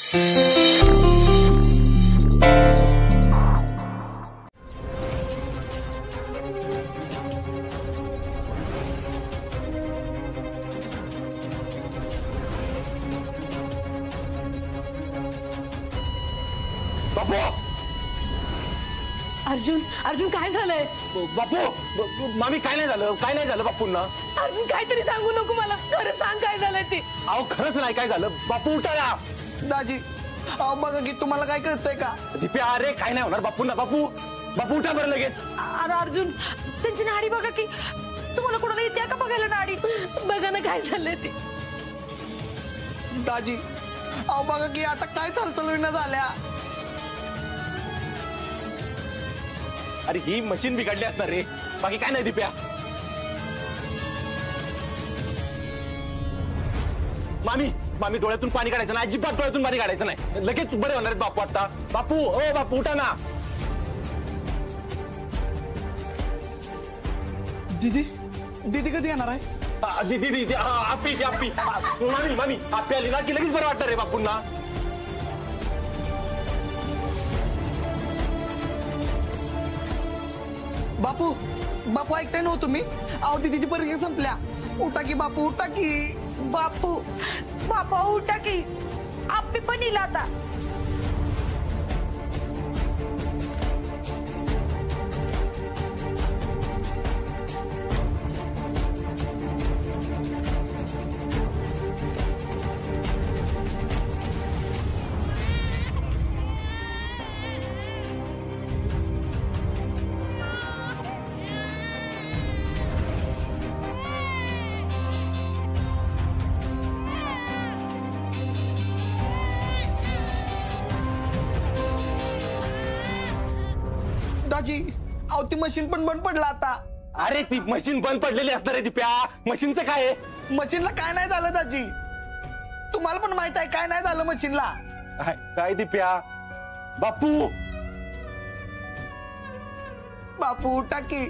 अर्जुन अर्जुन काय झालंय? बापू मामी काय नाही झालं बापूंना. अर्जुन काहीतरी सांगू नको मला, खरं सांग काय झालंय ते. अहो खरंच नाही काय झालं. बापू उठा ना. दाजी अहो बघा की तुम्हाला काय कळतंय का? दिप्या अरे काय नाही होणार बापूंना. बापू बापू उठा बरं लगेच. अरे अर्जुन त्यांची नाडी बघा की, तुम्हाला कोणाला येते का बघायला नाडी? बघा ना काय झालंय ते. दाजी अहो बघा की आता काय चालचलविण्या झाल्या. अरे ही मशीन बिघडली असणार रे, बाकी काय नाही दिप्या. मामी डोळ्यातून पाणी काढायचं नाही, अजिबात डोळ्यातून पाणी काढायचं नाही. लगेच बरे होणार आहेत बापू. आता बापू ओ बापू उठा ना. दीदी दीदी कधी येणार आहे? दीदी आप्पी मामी आप्पी आली ना की लगेच बरं वाटणार रे बापूंना. बापू बापू ऐकताय ना तुम्ही? अहो दीदीची परीक्षा संपल्या. उठा की बापू उठा की. बापू बापा उठा की, आप्पी पण येईल आता. दाजी अहो ती मशीन पण बंद पडला आता. अरे ती मशीन बंद पडलेली असणार आहे दिप्या. मशीनचं काय आहे? मशीनला काय नाही झालं दाजी, तुम्हाला पण माहित आहे काय नाही झालं मशीनला. काय दिप्या? बापू बापू उठा की.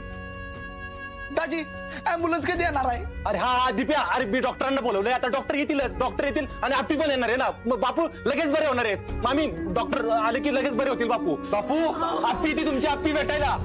दाजी ऍम्ब्युलन्स कधी येणार आहे? अरे हा दिप्या, अरे मी डॉक्टरांना बोलवलंय, आता डॉक्टर येतील आणि आप्पी पण येणार आहे ना. बापू लगेच बरे होणार आहेत. मामी डॉक्टर आले की लगेच बरे होतील बापू. बापू आप्पी ती तुमची आप्पी भेटायला.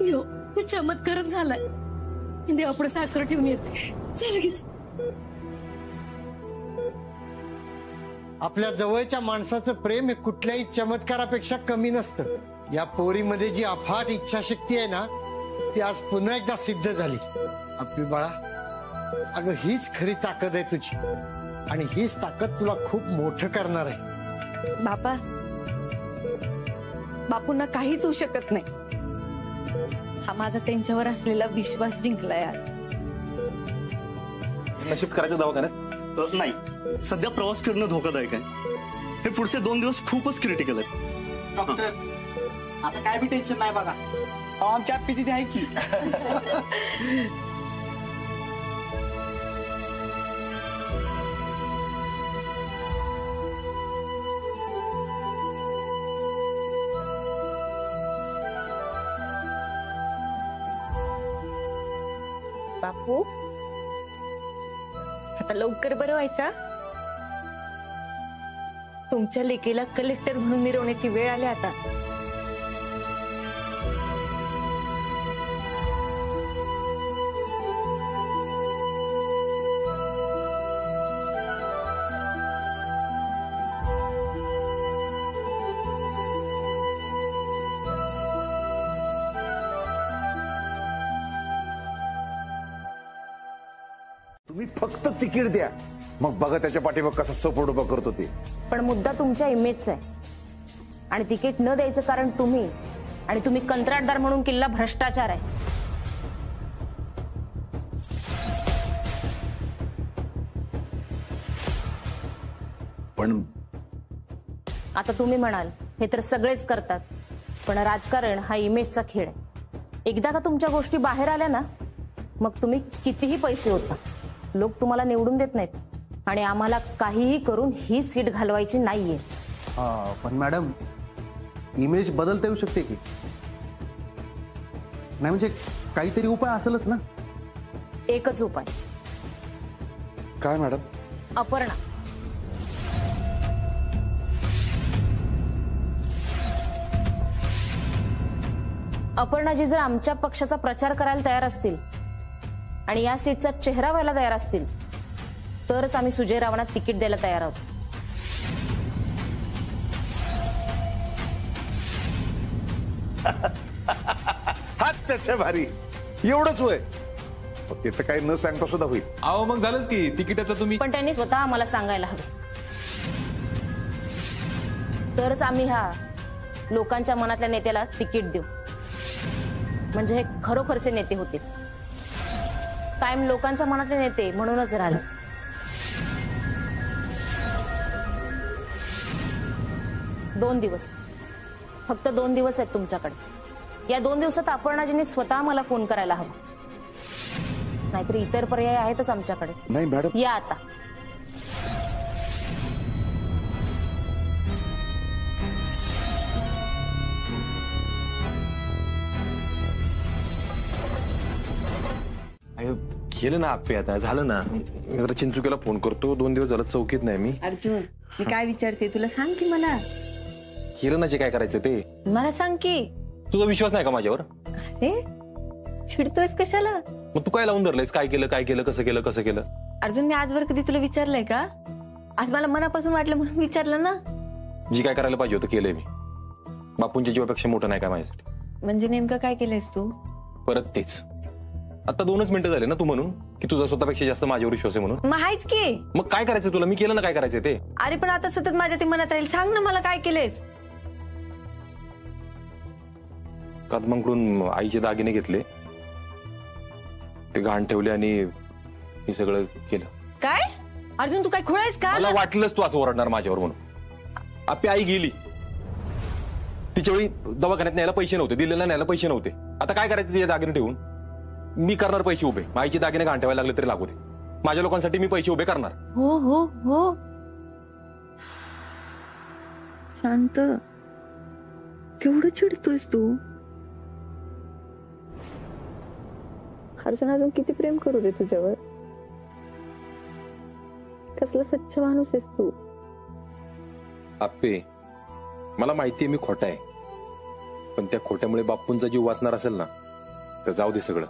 यो चमत्कारच झालाय. देवापुढे साखर ठेवून येते. लगेच आपल्या जवळच्या माणसाचं प्रेम हे कुठल्याही चमत्कारापेक्षा कमी नसतं. या पोरीमध्ये जी अफाट इच्छाशक्ती आहे ना, ती आज पुन्हा एकदा सिद्ध झाली. आपली बाळा, अगं हीच खरी ताकद आहे तुझी, आणि हीच ताकद तुला खूप मोठं करणार आहे. बापा बापूंना काहीच होऊ शकत नाही. हा माझा त्यांच्यावर असलेला विश्वास जिंकलाय. नशीब करायचं दवाखान्यात नाही, सध्या प्रवास करणं धोकादायक आहे. हे पुढचे 2 दिवस खूपच क्रिटिकल आहे. डॉक्टर आता काय बी टेन्शन नाही बघा. आमच्या आप्पी तिथे आहे की. बापू आता लवकर बरं व्हायचा. तुमच्या लेकीला कलेक्टर म्हणून मिरवण्याची वेळ आली आता. तुम्ही फक्त तिकीट द्या, मग बघा त्याच्या पाठीमाग कसा सपोर्ट उभा करतो ते. पण मुद्दा तुमच्या इमेजचा आहे, आणि तिकीट न द्यायचं कारण तुम्ही, आणि तुम्ही कंत्राटदार म्हणून किल्ला भ्रष्टाचार आहे. पण आता तुम्ही म्हणाल हे तर सगळेच करतात, पण राजकारण हा इमेजचा खेळ आहे. एकदा का तुमच्या गोष्टी बाहेर आल्या ना, मग तुम्ही कितीही पैसे होता, लोक तुम्हाला निवडून देत नाहीत. आणि आम्हाला काहीही करून ही सीट घालवायची नाहीये. पण मॅडम, इमेज बदलता येऊ शकते की नाही? म्हणजे काहीतरी उपाय असेलच ना. एकच उपाय. काय मॅडम? अपर्णा. अपर्णाजी जर आमच्या पक्षाचा प्रचार करायला तयार असतील आणि या सीटचा चेहरा व्हायला तयार असतील, तरच आम्ही सुजय रावांना तिकीट द्यायला तयार आहोत. हात त्याच्या भारी, एवढंच वय. ते तर काही न सांगता सुद्धा होईल. अहो मग झालंच की तिकिटाचं तुम्ही. पण त्यांनी स्वतः आम्हाला सांगायला हवे, तरच आम्ही ह्या लोकांच्या मनातल्या नेत्याला तिकीट देऊ. म्हणजे हे खरोखरचे नेते होते, कायम लोकांच्या मनातले नेते म्हणूनच राहिले. दोन दिवस, फक्त 2 दिवस आहेत तुमच्याकडे. या 2 दिवसात अपर्णाजींनी स्वतः मला फोन करायला हवा, नाहीतर इतर पर्याय आहेतच आमच्याकडे. नाही मॅडम. या आता. केलं ना आपे, आता झालं ना. मी जरा चिंचुकेला फोन करतो, 2 दिवस झालं चौकीत नाही मी. अर्जुन, मी काय विचारते तुला, सांग की मला. केलं ना जे काय करायचं ते. मला सांग की. तुझा विश्वास नाही का माझ्यावर? अरे चिडतोयस कशाला? मग तू काय लावून धरलंयस? काय केलं, कसं केलं? अर्जुन, मी आजवर कधी तुला विचारलंय का? आज मला मनापासून वाटलं म्हणून विचारलं ना. जी काय करायला पाहिजे होतं केलंय मी. बापूंच्या जीवापेक्षा मोठं नाही काय माझ्यासाठी. म्हणजे नेमकं काय केलंयस तू? परत तेच. आता 2च मिनिटं झाले ना तू म्हणून की तुझा स्वतःपेक्षा जास्त माझ्यावर विश्वास आहे म्हणून. मग आहेच की. मग काय करायचं तुला? मी केलं ना काय करायचं ते. अरे पण आता सतत माझ्या ते मनात राहील. सांग ना मला काय केलंयस? कदमांकडून आईचे दागिने घेतले, ते घाण ठेवले आणि हे सगळं केलं. काय अर्जुन, तू काय खोळायस का? मला वाटलंच तू असं ओरडणार माझ्यावर म्हणून. आपली आई गेली, तिच्या वेळी दवाखान्यात न्यायला पैसे नव्हते, दिल्लीला न्यायला पैसे नव्हते. आता काय करायचं तिचे दागिने ठेवून? मी करणार पैसे उभे. आईचे दागिने घाण ठेवायला लागले तरी लागू दे. माझ्या लोकांसाठी मी पैसे उभे करणार. हो हो हो, शांत. केवढं चिडतोयस तू? अर्जुन, अजून किती प्रेम करू दे तुझ्यावर? कसला स्वच्छ माणूस आहेस तू. आप्पे, मला माहितीये मी खोटा आहे, पण त्या खोट्यामुळे बापूंचा जीव वाचणार असेल ना, तर जाऊ दे सगळं.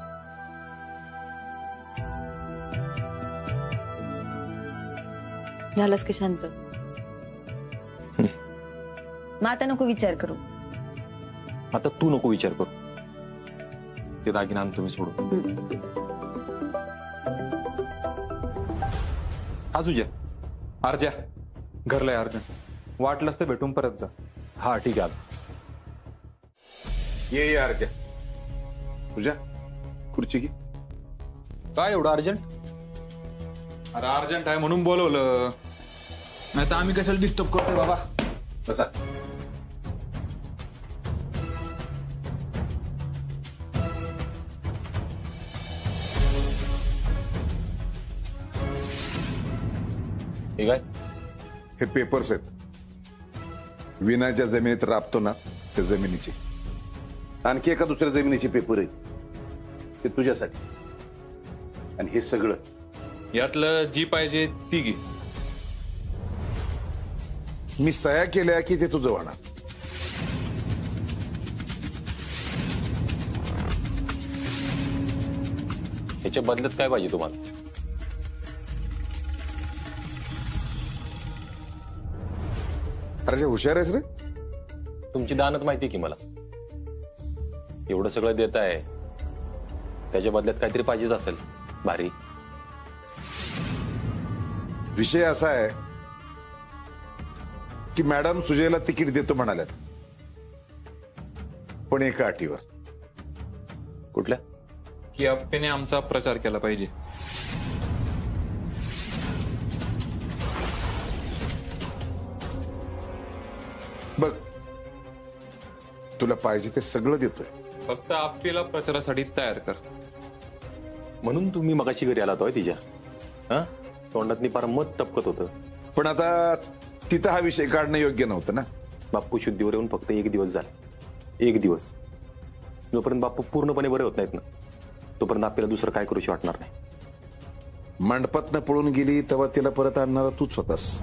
झालंस का शांत? मग आता नको विचार करू. आता तू नको विचार करू. ते दागिना आण तुम्ही सोडू. हा तुझ्या अर्जा घरलाय अर्जुन, वाटलंच तर भेटून परत जा. हा ठीक आहे. ये अर्जा, तुझ्या खुर्ची घे. काय एवढं अर्जंट? अरे अर्जंट आहे म्हणून बोलवलं, नाही तर आम्ही कशाला डिस्टर्ब करतोय बाबा. बसा. हे काय? हे पेपर्स आहेत. विना ज्या जमिनीत राबतो ना त्या जमिनीचे. आणखी एका दुसऱ्या जमिनीचे पेपर आहेत, ते तुझ्यासाठी. आणि हे सगळं यातलं जी पाहिजे ती घे. मी सह्या केल्या की ते तुझं होणार. याच्या बदल्यात काय पाहिजे तुम्हाला? अरे हुशार आहेस रे. तुमची दानत माहिती की मला. एवढं सगळं देत आहे, त्याच्या बदल्यात काहीतरी पाहिजेच असेल भारी. विषय असा आहे की मॅडम सुजयला तिकीट देतो म्हणाल्यात, पण एका अटीवर. कुठल्या? की आप्पेने आमचा प्रचार केला पाहिजे. बघ, तुला पाहिजे ते सगळं देतोय. फक्त आपल्याला प्रचारासाठी तयार कर. म्हणून तुम्ही मगाशी घरी आला होय तिच्या? हा, तोंडातनी पार मत टपकत होतं. पण आता तिथं हा विषय काढणं योग्य नव्हतं ना. बाप्पू शुद्धीवर येऊन फक्त 1 दिवस झाला. 1 दिवस. जोपर्यंत बाप्पू पूर्णपणे बरे होत नाहीत ना, तोपर्यंत आपल्याला दुसरं काय करूशी वाटणार नाही. मंडपातनं पळून गेली तेव्हा तिला परत आणणारा तूच होतास.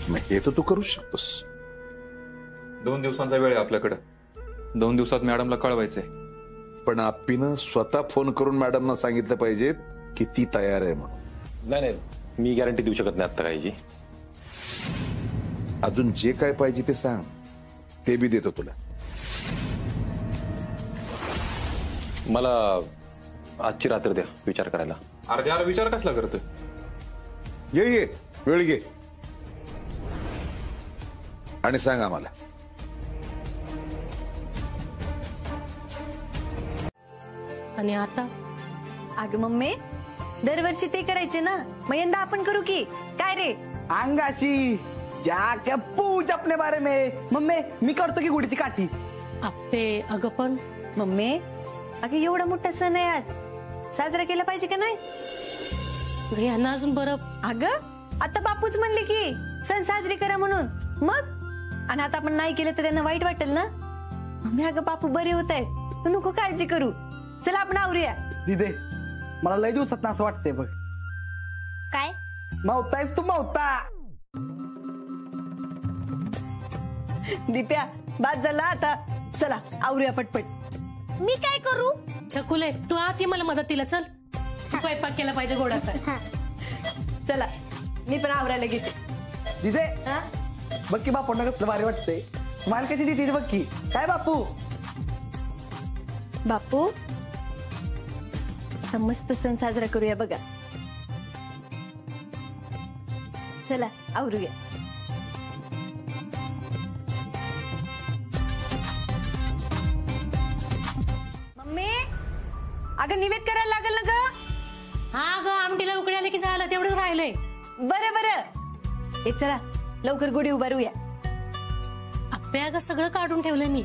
मग हे तर तू करूच शकतोस. 2 दिवसांचा वेळ आहे आपल्याकडं. 2 दिवसात मॅडमला कळवायचंय. पण आप्पीनं स्वतः फोन करून मॅडमना सांगितलं पाहिजे की ती तयार आहे म्हणून. नाही, मी गॅरंटी देऊ शकत नाही आता कायची. अजून जे काय पाहिजे ते सांग, ते बी देतो तुला. मला आजची रात्र द्या विचार करायला. अरे यार, विचार कसला करतोय? ये वेळ घे आणि सांग आम्हाला. आणि आता अगं मम्मी, दरवर्षी ते करायचे ना, मग यंदा आपण करू की काय रे? अंगाशी क्या क्या पूछ अपने बारे में. मम्मी मी करतो की गुढीची काठी. आप्पे, अगं पण मम्मी, अगं एवढा मोठा सण आहे आज, साजरा केला पाहिजे का नाही? ह्यांना अजून बरं. अगं आता बापूच म्हणले की सण साजरी करा म्हणून, मग आणि आता आपण नाही केलं तर त्यांना वाईट वाटेल ना. मम्मी अगं बापू बरे होत आहेत, तू नको काळजी करू. चला आपण आवरूया. दिदे, मला लय दिवसात असं वाटतंय बघ. काय मावतायस तू मावता. दिप्या, बाद झाला आता. चला आवरूया पटपट. मी काय करू? छकुले, तू आत ये मला मदतीला. चल, स्वयंपाक केला पाहिजे गोडाचा. चला मी पण आवरायला घेते. दिदे बघ की बापूंना कसलं भारी वाटतंय. मान कशी देते बघ की. काय बापू? बापू, मस्त सण साजरा करूया बघा. चला आवरूया. मम्मी अगं निवेद करायला लागल ना ग. हा ग, आमटीला उकडी आले की झालं, तेवढंच राहिलंय. बरं एक चला लवकर गुढी उभारूया. आप्पे, अगं सगळं काढून ठेवलंय मी,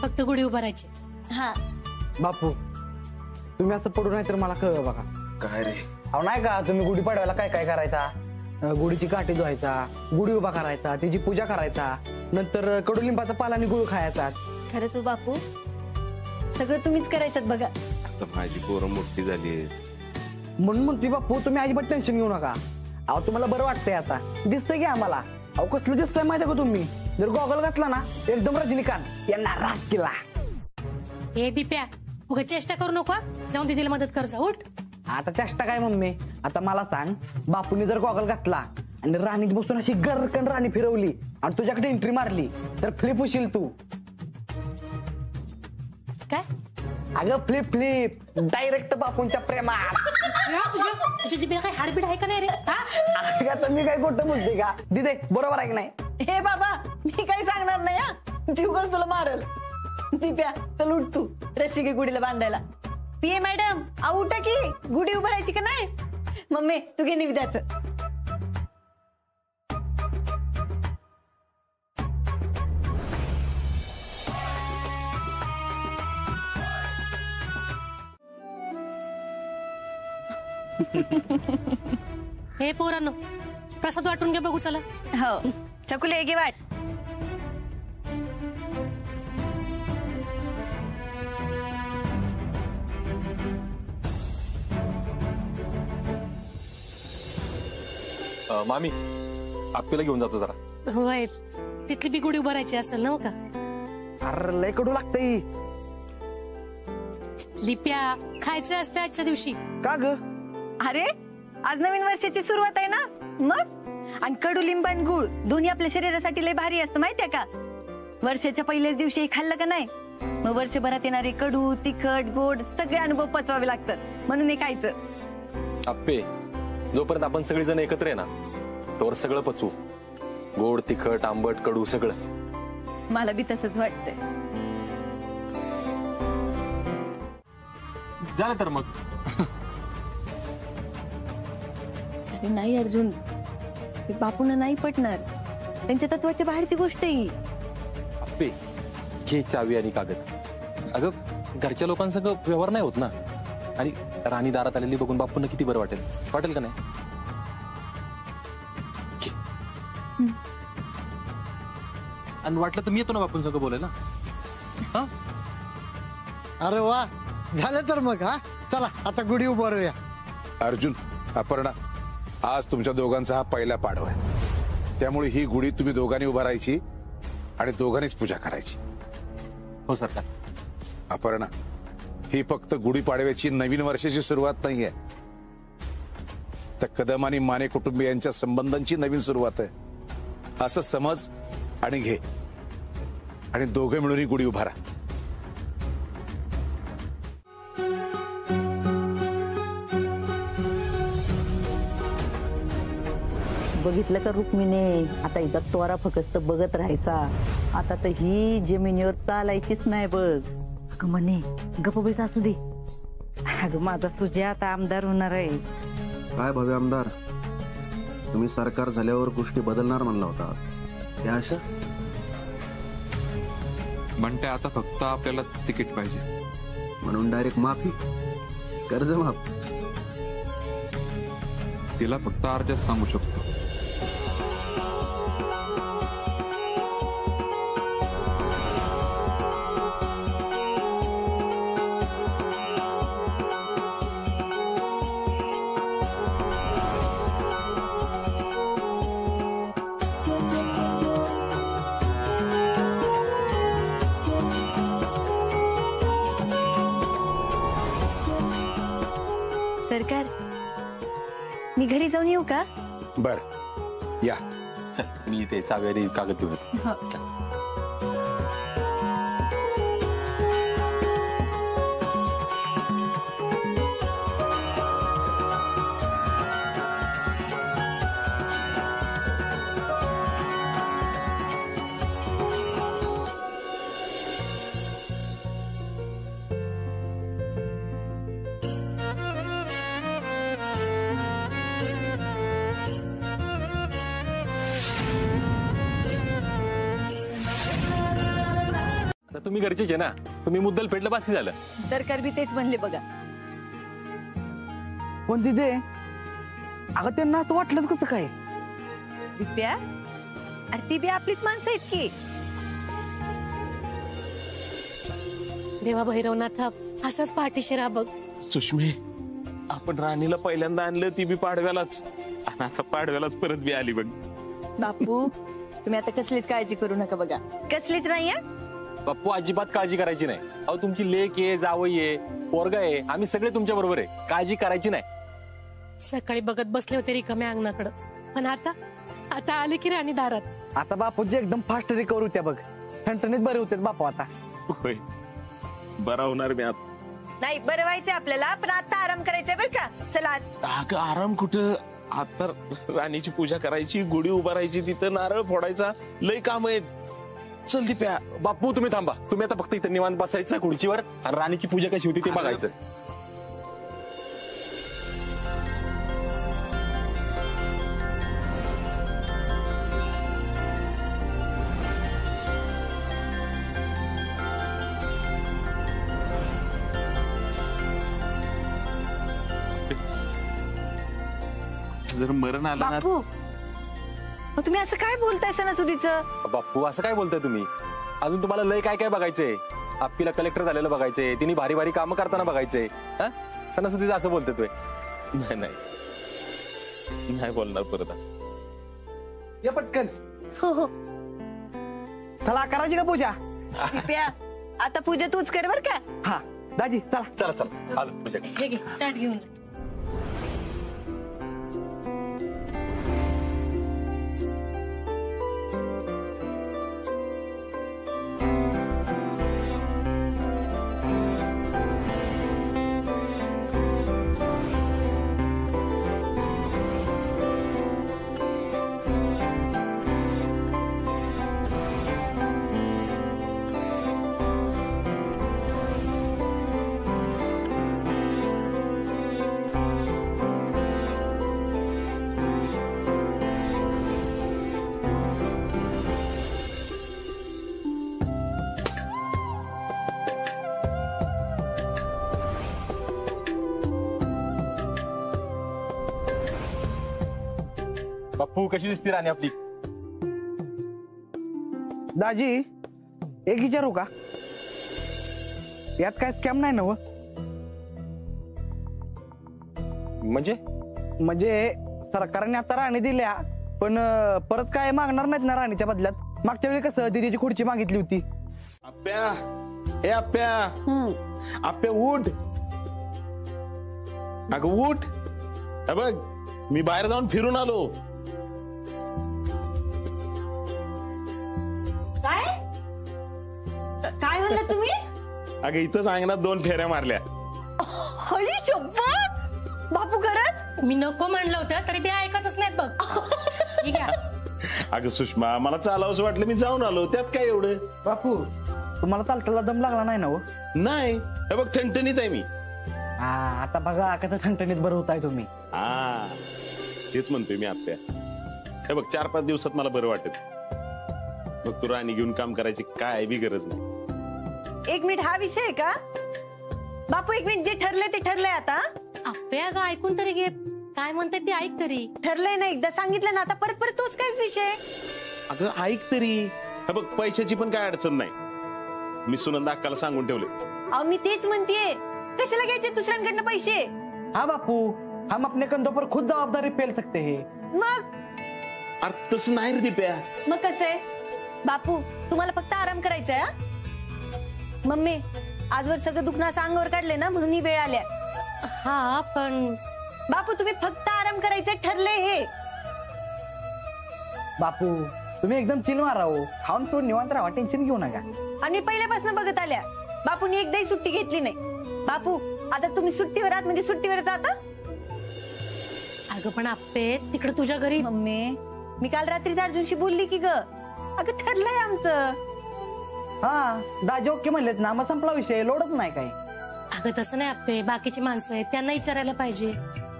फक्त गुढी उभारायची. हा बापू, तुम्ही असं पडू नाही तर मला कळ बघा. काय रे? अहो नाही का, तुम्ही गुढी पाडवायला काय काय करायचा? गुढीची काठी धुवायचा, गुढी उभा करायचा, तिची पूजा करायचा, नंतर कडुलिंबाचा पाला आणि गुळ खायचा. खरंच हो बापू, सगळं तुम्हीच करायचं बघा. आता माझी पोरं मोठी झाली. म्हणून म्हणतोय बापू, तुम्ही अजिबात टेन्शन घेऊ नका. अहो तुम्हाला बरं वाटतंय आता, दिसतंय की आम्हाला. अहो कसलं दिसतंय माहिती का तुम्ही? जर गॉगल घातला ना एकदम रजनीकांत यांना राग केला. हे दिप्या, उगा चेष्टा करू नको. जाऊन दीदीला मदत कर जा. उठ. आता चेष्टा काय मम्मी? आता मला सांग, बापूने जर गॉगल घातला आणि राणीत बसून अशी गरकन राणी फिरवली आणि तुझ्याकडे एंट्री मारली तर फ्लिप होशील तू. काय? अगं फ्लिप डायरेक्ट बापूंच्या प्रेमात. तुझ्या जिभेला काही हाडबीड आहे का नाही रे? आता मी काय खोटं बोलते का दिदे? बरोबर आहे की नाही? हे बाबा, मी काही सांगणार नाही हा. जीवगल तुला मारल. दिप्या चल उठ तू, रस्सी घे गुढीला बांधायला. पीए मॅडम उठा की, गुढी उभारायची का नाही? मम्मी तू घे निविद्याचं. हे पोरांनो, प्रसाद वाटून घे बघू. चला. हो चकुले घे वाट. मामी, आपल्याला घेऊन जातो जरा. होय, तिथली बी गुढी उभारायची असेल ना का? अरे लय कडू लागतंय. दिप्या, खायचं असतं आजच्या दिवशी. का ग? अरे आज नवीन वर्षाची सुरुवात आहे ना, मग. आणि कडुलिंब आणि गुळ दोन्ही आपल्या शरीरासाठी लय भारी असतं माहितीये का? वर्षाच्या पहिल्याच दिवशी खाल्लं का नाही, मग वर्षभरात येणारे कडू तिखट गोड सगळे अनुभव पचवावे लागतात. म्हणून हे खायचं. आप्पे, जोपर्यंत आपण सगळेजण एकत्र आहे ना, तोवर सगळं पचवू. गोड तिखट आंबट कडू सगळं. मला बी तसंच वाटतंय. झालं तर मग. नाही अर्जुन, बापूंना नाही पटणार. त्यांच्या तत्वाच्या बाहेरची गोष्ट ही. आप्पे घे चावी आणि कागद. अगं घरच्या लोकांसंग व्यवहार नाही होत ना, आणि राणी दारात आलेली बघून बापूंना किती बरं वाटेल का नाही? आणि वाटलं तर मी येतो ना बापूंसंग बोलायला. हा अरे वा, झालं तर मग. हा चला आता गुढी उभारूया. अर्जुन, अपर्णा, आज तुमच्या दोघांचा हा पहिला पाडवा आहे, त्यामुळे ही गुढी तुम्ही दोघांनी उभारायची आणि दोघांनीच पूजा करायची. हो सरकार. अपर्णा, ही फक्त गुढीपाडव्याची नवीन वर्षाची सुरुवात नाहीये, तर कदम आणि माने कुटुंबियांच्या संबंधांची नवीन सुरुवात आहे, असं समज आणि घे. आणि दोघे मिळून ही गुढी उभारा. बघितलं का रुक्मिणी, आता एकदा तोरा फक्त बघत राहायचा. आता तर ही जमिनीवर चालायचीच नाही बघ. अगं म्हणे गप्प बैस असू दे. अगं माझा सुजा आता आमदार होणार आहे. काय भव्य आमदार, तुम्ही सरकार झाल्यावर गोष्टी बदलणार म्हणला होता, त्या अशा म्हणते आता फक्त आपल्याला तिकीट पाहिजे म्हणून डायरेक्ट माफी, कर्ज माफ. तिला फक्त अर्जच सांगू शकतो. सरकार, मी घरी जाऊन येऊ का? बर, या. चल मी इथे चावी आणि कागद घेऊन येतो. तुम्ही घरचेच आहे ना, तुम्ही मुद्दल फेडलं बाकी झालं. सरकार बी तेच म्हणले बघा. पण तिथे अगं त्यांना असं वाटलं कसं काय? दिप्या, अरे ती बी आपलीच माणसं आहेत की. देवा भैरवनाथा, असाच पाठीशी राहा बघ. सुष्मी, आपण राणीला पहिल्यांदा आणलं ती बी पाडव्यालाच, आणि आता पाडव्यालाच परत बी आली बघ. बापू, तुम्ही आता कसलीच काळजी करू नका बघा. कसलीच नाही. बाप्पू अजिबात काळजी करायची नाही. अहो तुमची लेक आहे, जावई आहे, पोरगा आहे, आम्ही सगळे तुमच्या बरोबर आहे. काळजी करायची नाही. सकाळी बघत बसले होते रिकाम्या अंगणाकडं, पण आता आले की राणी दारात. आता बापूजी एकदम फास्ट रिकवर होत्या बघ, ठणठणीत बरे होते बापू. आता होय, बरा होणार मी आता. नाही, बरं व्हायचंय आपल्याला, पण आता आराम करायचंय बरं का. चला. अगं आराम कुठं, आता राणीची पूजा करायची, गुढी उभारायची, तिथं नारळ फोडायचा, लय काम आहेत. चल दिप्या. बाप्पू तुम्ही थांबा. तुम्ही आता फक्त इथं निवांत बसायचं खुर्चीवर आणि राणीची पूजा कशी होती ते बघायचं. जर मरण आलं ना. बापू, मग तुम्ही असं काय बोलताय सणासुदीचं? बाप्पू असं काय बोलताय तुम्ही? अजून तुम्हाला लय काय काय बघायचंय. आपल्याला कलेक्टर झालेलं बघायचंय, तिने भारी भारी कामं करताना बघायचंय. सणासुदीचं असं बोलतोय तुम्ही? नाही बोलणार परत असं. ये पटकन. हो हो. चला करायची का पूजा? दिप्या, आता पूजा तूच कर बर का. हा दाजी चला. चला चला आलो पूजा. ताट घेऊन जा. बापू कशी दिसती राणी आपली? दाजी एक विचारू का? यात काय स्कॅम नाही ना? म्हणजे सरकारने आता राणी दिल्या, पण परत काय मागणार नाहीत ना राणीच्या बदल्यात? मागच्या वेळी कसं दिदीची खुर्ची मागितली होती. आप्या, ए आप्या, आप्या उठ. अगं उठ. हे बघ मी बाहेर जाऊन फिरून आलो. काय काय म्हणलं तुम्ही? अगं इथंच अंगणात 2 फेऱ्या मारल्या. हली शपथ बापू खरंच? मी नको म्हणलं होतं तरी बी ऐकतच नाहीत बघ. ठीक आहे. अगं सुषमा मला चालावंसं वाटलं मी जाऊन आलो, त्यात काय एवढं? बापू तुम्हाला चालताना दम लागला नाही ना? हो नाही, हे बघ ठणठणीत आहे मी. आता बघा कसं ठणठणीत बरं होताय तुम्ही. तेच म्हणतोय मी आप्या. हे बघ 4-5 दिवसात मला बरं वाटेल. मग तू राणी घेऊन काम करायची काय बी गरज नाही. 1 मिनिट, हा विषय आहे का बापू? 1 मिनिट, जे ठरलंय ते ठरलंय आता. आप्या ग ऐकून तरी घे, काय म्हणतात ते ऐक तरी. ठरलंय ना, एकदा सांगितलं ना, आता परत परत तोच काय विषय? अगं ऐक तरी. हे बघ पैशाची पण काय अडचण नाही. मी सुनंदा अक्काला सांगून ठेवले. अहो मी तेच म्हणतेय, कशाला घ्यायचे दुसऱ्यांकडनं पैसे? हाँ बापू, हम अपने कंधों पर खुद जबाबदारी पेल सकते हैं. मग अरे तसं नाही रे दिप्या. मग कसं आहे बापू, तुम्हाला फक्त आराम करायचा आहे. मम्मी आजवर सगळं दुखणं असं अंगावर काढले ना, म्हणून ही वेळ आल्या. हा पण बापू तुम्ही फक्त आराम करायचं ठरलंय हे. बापू तुम्ही एकदम चिल मारा हो, खाऊन पिऊन निवांत राहा, टेन्शन घेऊ नका. आणि पहिल्यापासून बघत आल्या बापूंनी एकदाही सुट्टी घेतली नाही. बापू आता तुम्ही सुट्टीवर आहात म्हणजे सुट्टीवर जाता. अगं पण आप्पे तिकडे तुझ्या घरी. मम्मी मी काल रात्री अर्जुनशी बोलली की ग, अगं ठरलंय आमचं. हा दाजी ओके म्हणलेत ना, मग संपला विषय, लोडच नाही काय. अगं तसं नाही आप्पे, बाकीची माणसं आहेत त्यांना विचारायला पाहिजे.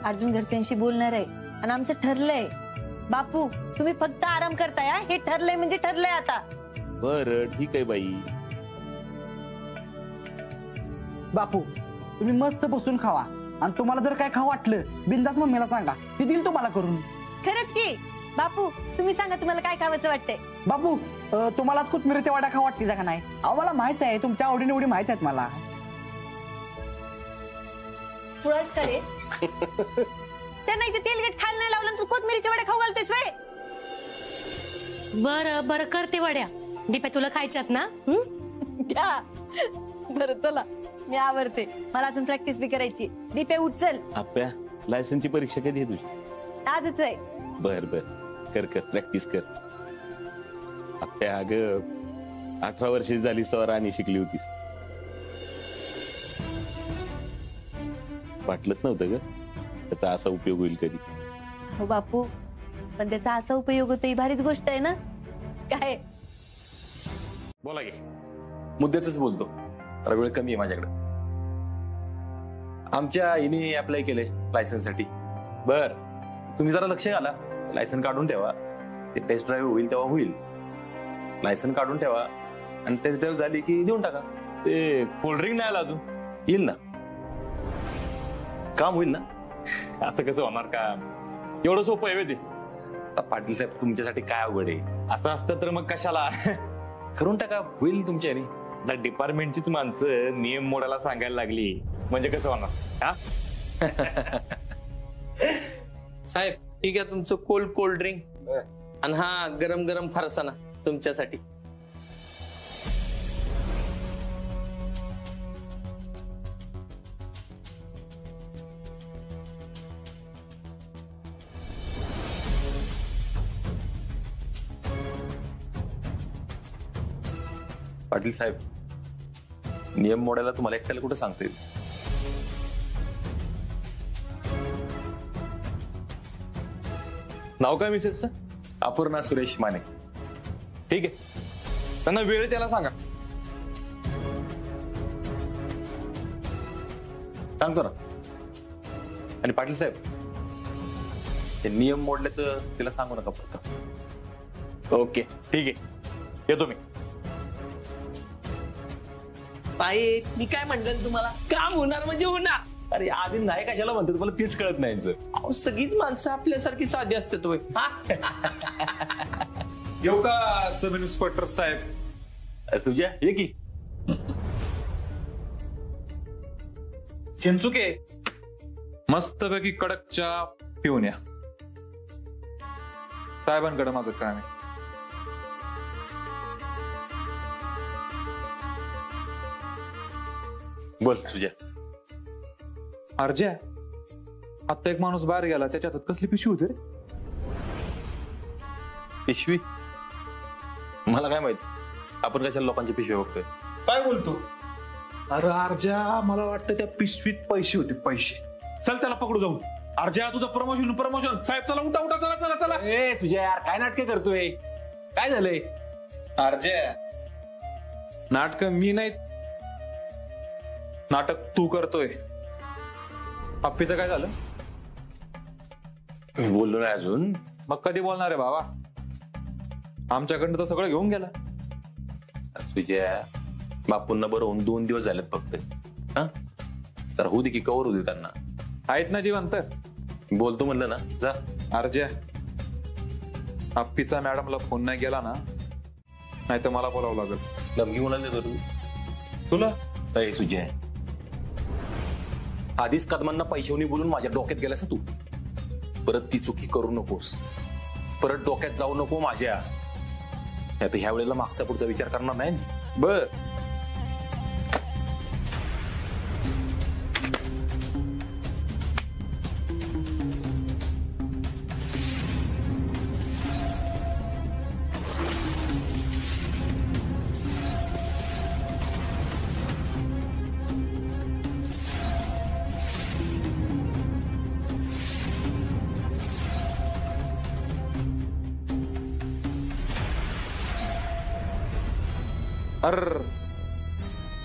अर्जुन घरच्यांशी बोलणार आहे आणि आमचं ठरलंय. बापू तुम्ही फक्त आराम करताय, हे ठरलंय म्हणजे ठरलंय आता. बरं ठीक आहे बाई. बापू तुम्ही मस्त बसून खावा, आणि तुम्हाला जर काय खाऊ वाटलं बिंदास मम्मीला सांगा, ती देईल तुम्हाला करून. खरंच की बापू, तुम्ही सांगा तुम्हाला काय खावंसं वाटतंय. बापू तुम्हाला कोथमिरीच्या वड्या खाऊ वाटतील का नाही? अहो मला माहित आहे तुमच्या आवडीनिवडी माहित आहेत मला. पुळाच करे त्यांना इथे तेलगट खायला नाही लावलं, तू कोथमिरीच्या वड्या खाऊ घालतोयस व्हय? बरं बरं करते वड्या. दीपा तुला खायच्यात ना? घ्या बरं चला, मी आवरते, मला अजून प्रॅक्टिस बी करायची. दीपे उठ चल. आप्या लायसनची परीक्षा कधी आहे तुझी? आजच आहे. बर बर कर कर प्रॅक्टिस कर. आप्या अगं 18 वर्षाची झाली सर आणि शिकली होतीस. वाटलंच नव्हतं ग त्याचा असा उपयोग होईल कधी. हो बापू, पण त्याचा असा उपयोग होतो ही भारीच गोष्ट आहे ना. काय बोला गे, मुद्द्याच बोलतो, तर वेळ कमी आहे माझ्याकडे. आमच्या आईने अप्लाय केले लायसन्स साठी. बर तुम्ही जरा लक्ष घाला, लायसन काढून ठेवा. ते टेस्ट ड्राईव्ह होईल तेव्हा होईल. लायसन काढून ठेवा आणि टेस्ट ड्राईव्ह झाली की देऊन टाका. ते कोल्ड्रिंक नाही आला अजून? येईल ना, काम होईल ना. असं कसं होणार काम? एवढं सोपं आहे ते? पाटील साहेब तुमच्यासाठी काय अवघड आहे? असं असतं तर मग कशाला करून टाका, होईल तुमच्या याने. डिपार्टमेंटचीच माणसं नियम मोडायला सांगायला लागली म्हणजे कसं होणार? हा साहेब ठीक आहे, तुमचं कोल्ड ड्रिंक आणि हा गरम गरम फरसाना तुमच्यासाठी. पाटील साहेब नियम मोडायला तुम्हाला एकट्याला कुठे सांगता येईल? नाव काय मिसेसचं? अपूर्णा सुरेश माने. ठीक आहे, त्यांना वेळ त्याला सांगा. सांगतो ना. आणि पाटील साहेब ते नियम मोडल्याचं तिला सांगू नका फक्त. ओके ठीक आहे, येतो मी. बाई मी काय म्हणलं तुम्हाला, काम होणार म्हणजे होणार. अरे आधी नाही कशाला म्हणतात मला तेच कळत नाही यांचं. अहो, सगळीच माणसं आपल्यासारखी साधी असतात होय. हा? येऊ का सब इन्स्पेक्टर साहेब? सुजा ये की. चिंचुके मस्तपैकी कडक चहा पिऊन या. साहेबांकडे माझं काम आहे. बोल सुजा. अर्ज्या, आता एक माणूस बाहेर गेला, त्याच्या हातात कसली पिशवी होती रे? पिशवी? मला काय माहित, आपण कशाला लोकांची पिशवी बघतोय. काय बोलतो? अरे अर्ज्या, मला वाटतं त्या पिशवीत पैसे होते, पैसे. चल त्याला पकडू जाऊन. अर्ज्या, तुझं प्रमोशन. साहेब चला, उठा चला चला चला. ए सुजा यार, काय नाटके करतोय? काय झालंय? अर्ज्या, नाटक मी नाही, नाटक तू करतोय. अप्पीचं काय झालं? मी बोललो नाही अजून. मग कधी बोलणार आहे बाबा? आमच्याकडनं तर सगळं घेऊन गेला. सुजया, बापूंना बरं होऊन 2 दिवस झालेत फक्त. हा, तर होऊ दे की कवर होऊ दे त्यांना. आहेत ना जिवंत? बोलतो म्हणलं ना, जा. अर्ज्या, अप्पीचा मॅडमला फोन नाही गेला ना, नाही तर मला बोलावं लागेल. धमकी कोणाला देतो तू? तुला? अय सुजय, आधीच कदमांना पैशावनी बोलून माझ्या डोक्यात गेलास तू. परत ती चुकी करू नकोस. परत डोक्यात जाऊ नको माझ्या. आता ह्या वेळेला मागचा पुढचा विचार करणार नाही. बर.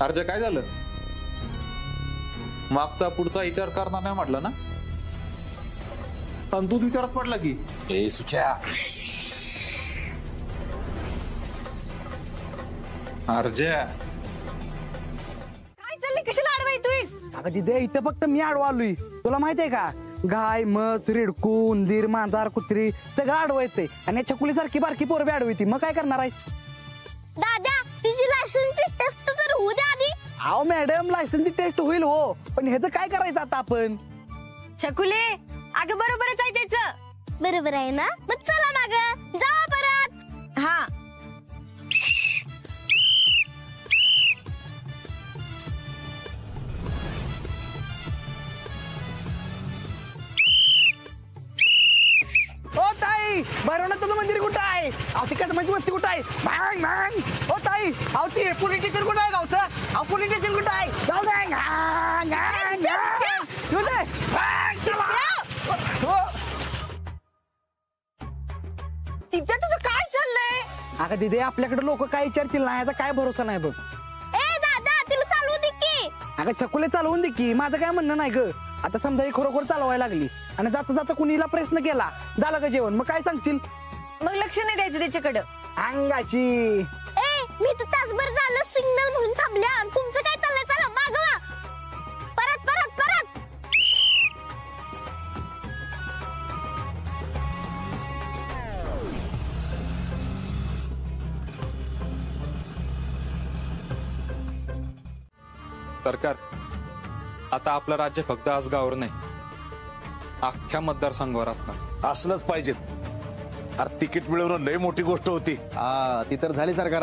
अर्ज काय झालं? मागचा पुढचा विचार करणार नाही म्हटलं ना, आणि तू विचारात पडला की. ए सुच्या, अर्ज्या, काय चाललंय? कशाला अडवाय तुझ? अगं दिदे, इथं फक्त मी आडवा आलोय. तुला माहित आहे का, गाय, म्हस, रेडकू, उंदीर, मांजर, कुत्री सगळं आडवं येते. आणि छकुलीसारखी बारकी पोरबी आडवी. मग काय करणार आहे? दादा, तिची लायसन्सची टेस्ट तर होऊ द्या आधी. अहो मॅडम, लायसन्सची टेस्ट होईल हो, पण ह्याचं काय करायचं आता आपण? छकुले, अगं बरोबरच आहे त्याचं. बरोबर आहे ना? मग चला माग जावा परत. हा, ओ ताई, भैरवनाथचं मंदिर कुठं आहे? अहो ती कदमाची वस्ती कुठं आहे? भांग भांग. ओ ताई, अहो ती पोलीस स्टेशन कुठं आहे गावचं? अहो पोलीस स्टेशन कुठं आहे? जाऊ दे. भांग, भांग, भांग. येऊ दे. भांग, चला. हो. दिप्या, तुझं काय चाललंय? अगं दिदे, आपल्याकडे लोक काय विचारतील ना, याचा काय भरोसा नाही बघ. ए दादा, तिला चालवू दे की. अगं छकुले चालवून दे की, माझं काय म्हणणं नाही ग. आता समजा ही खरोखर चालवायला लागली आणि जाता जाता कुणीला प्रश्न केला, झालं का जेवण, मग काय सांगशील? मग लक्ष नाही द्यायचं त्याच्याकडं. अंगाची. ए, मी तर तासभर झालं सिग्नल म्हणून थांबल्या आणि तुमचं काय चाललंय? चला मागवा. परत परत परत. सरकार, आता आपलं राज्य फक्त आसगाववर नाही, अख्ख्या मतदारसंघावर असणार. असलंच पाहिजेत. अरे तिकीट मिळवणं लय मोठी गोष्ट होती. हा, ती तर झाली सरकार.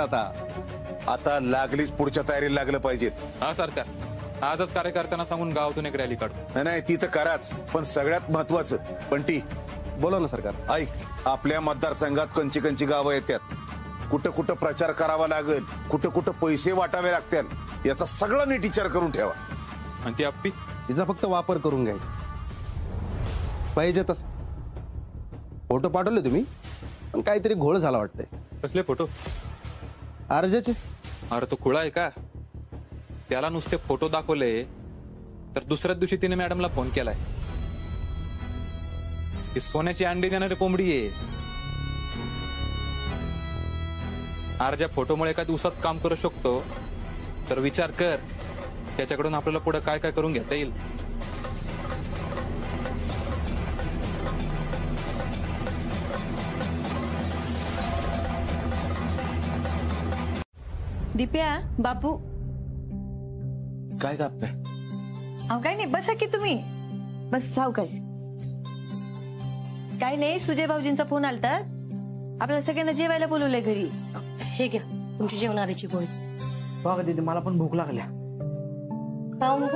आता लागलीच पुढच्या तयारीला लागलं पाहिजेत. हा सरकार, आजच कार्यकर्त्यांना सांगून गावातून एक रॅली काढू. नाही ती तर कराच, पण सगळ्यात महत्वाचं पण ती बोला ना सरकार. ऐक, आपल्या मतदारसंघात कंची कंची गावं येतात. कुठं कुठं प्रचार करावा लागेल, कुठं कुठं पैसे वाटावे लागतात, याचा सगळा नीट विचार करून ठेवा. आणि ती अप्पी, तिचा फक्त वापर करून घ्यायचा पाहिजे. तस फोटो पाठवले तुम्ही, पण काहीतरी घोळ झाला वाटतंय. कसले फोटो? अर्जाचे. अरे तो खुळा आहे का? त्याला नुसते फोटो दाखवले तर दुसऱ्याच दिवशी तिने मॅडमला फोन केलाय की सोन्याची अंडी देणारी कोंबडी आहे. अर्जा फोटोमुळे एका दिवसात काम करू शकतो, तर विचार कर त्याच्याकडून आपल्याला पुढे काय काय करून घेता येईल. दिप्या बापू काय कापताय? अहो काय नाही, बसा की तुम्ही. बस सावकाश. काय नाही, सुजय भाऊजींचा फोन आलता. आपल्याला सगळ्यांना जेवायला बोलवलंय घरी. हे घ्या तुमची जेवणारीची गोळी. बघा दीदी, मला पण भूक लागल्या. खाऊ ग.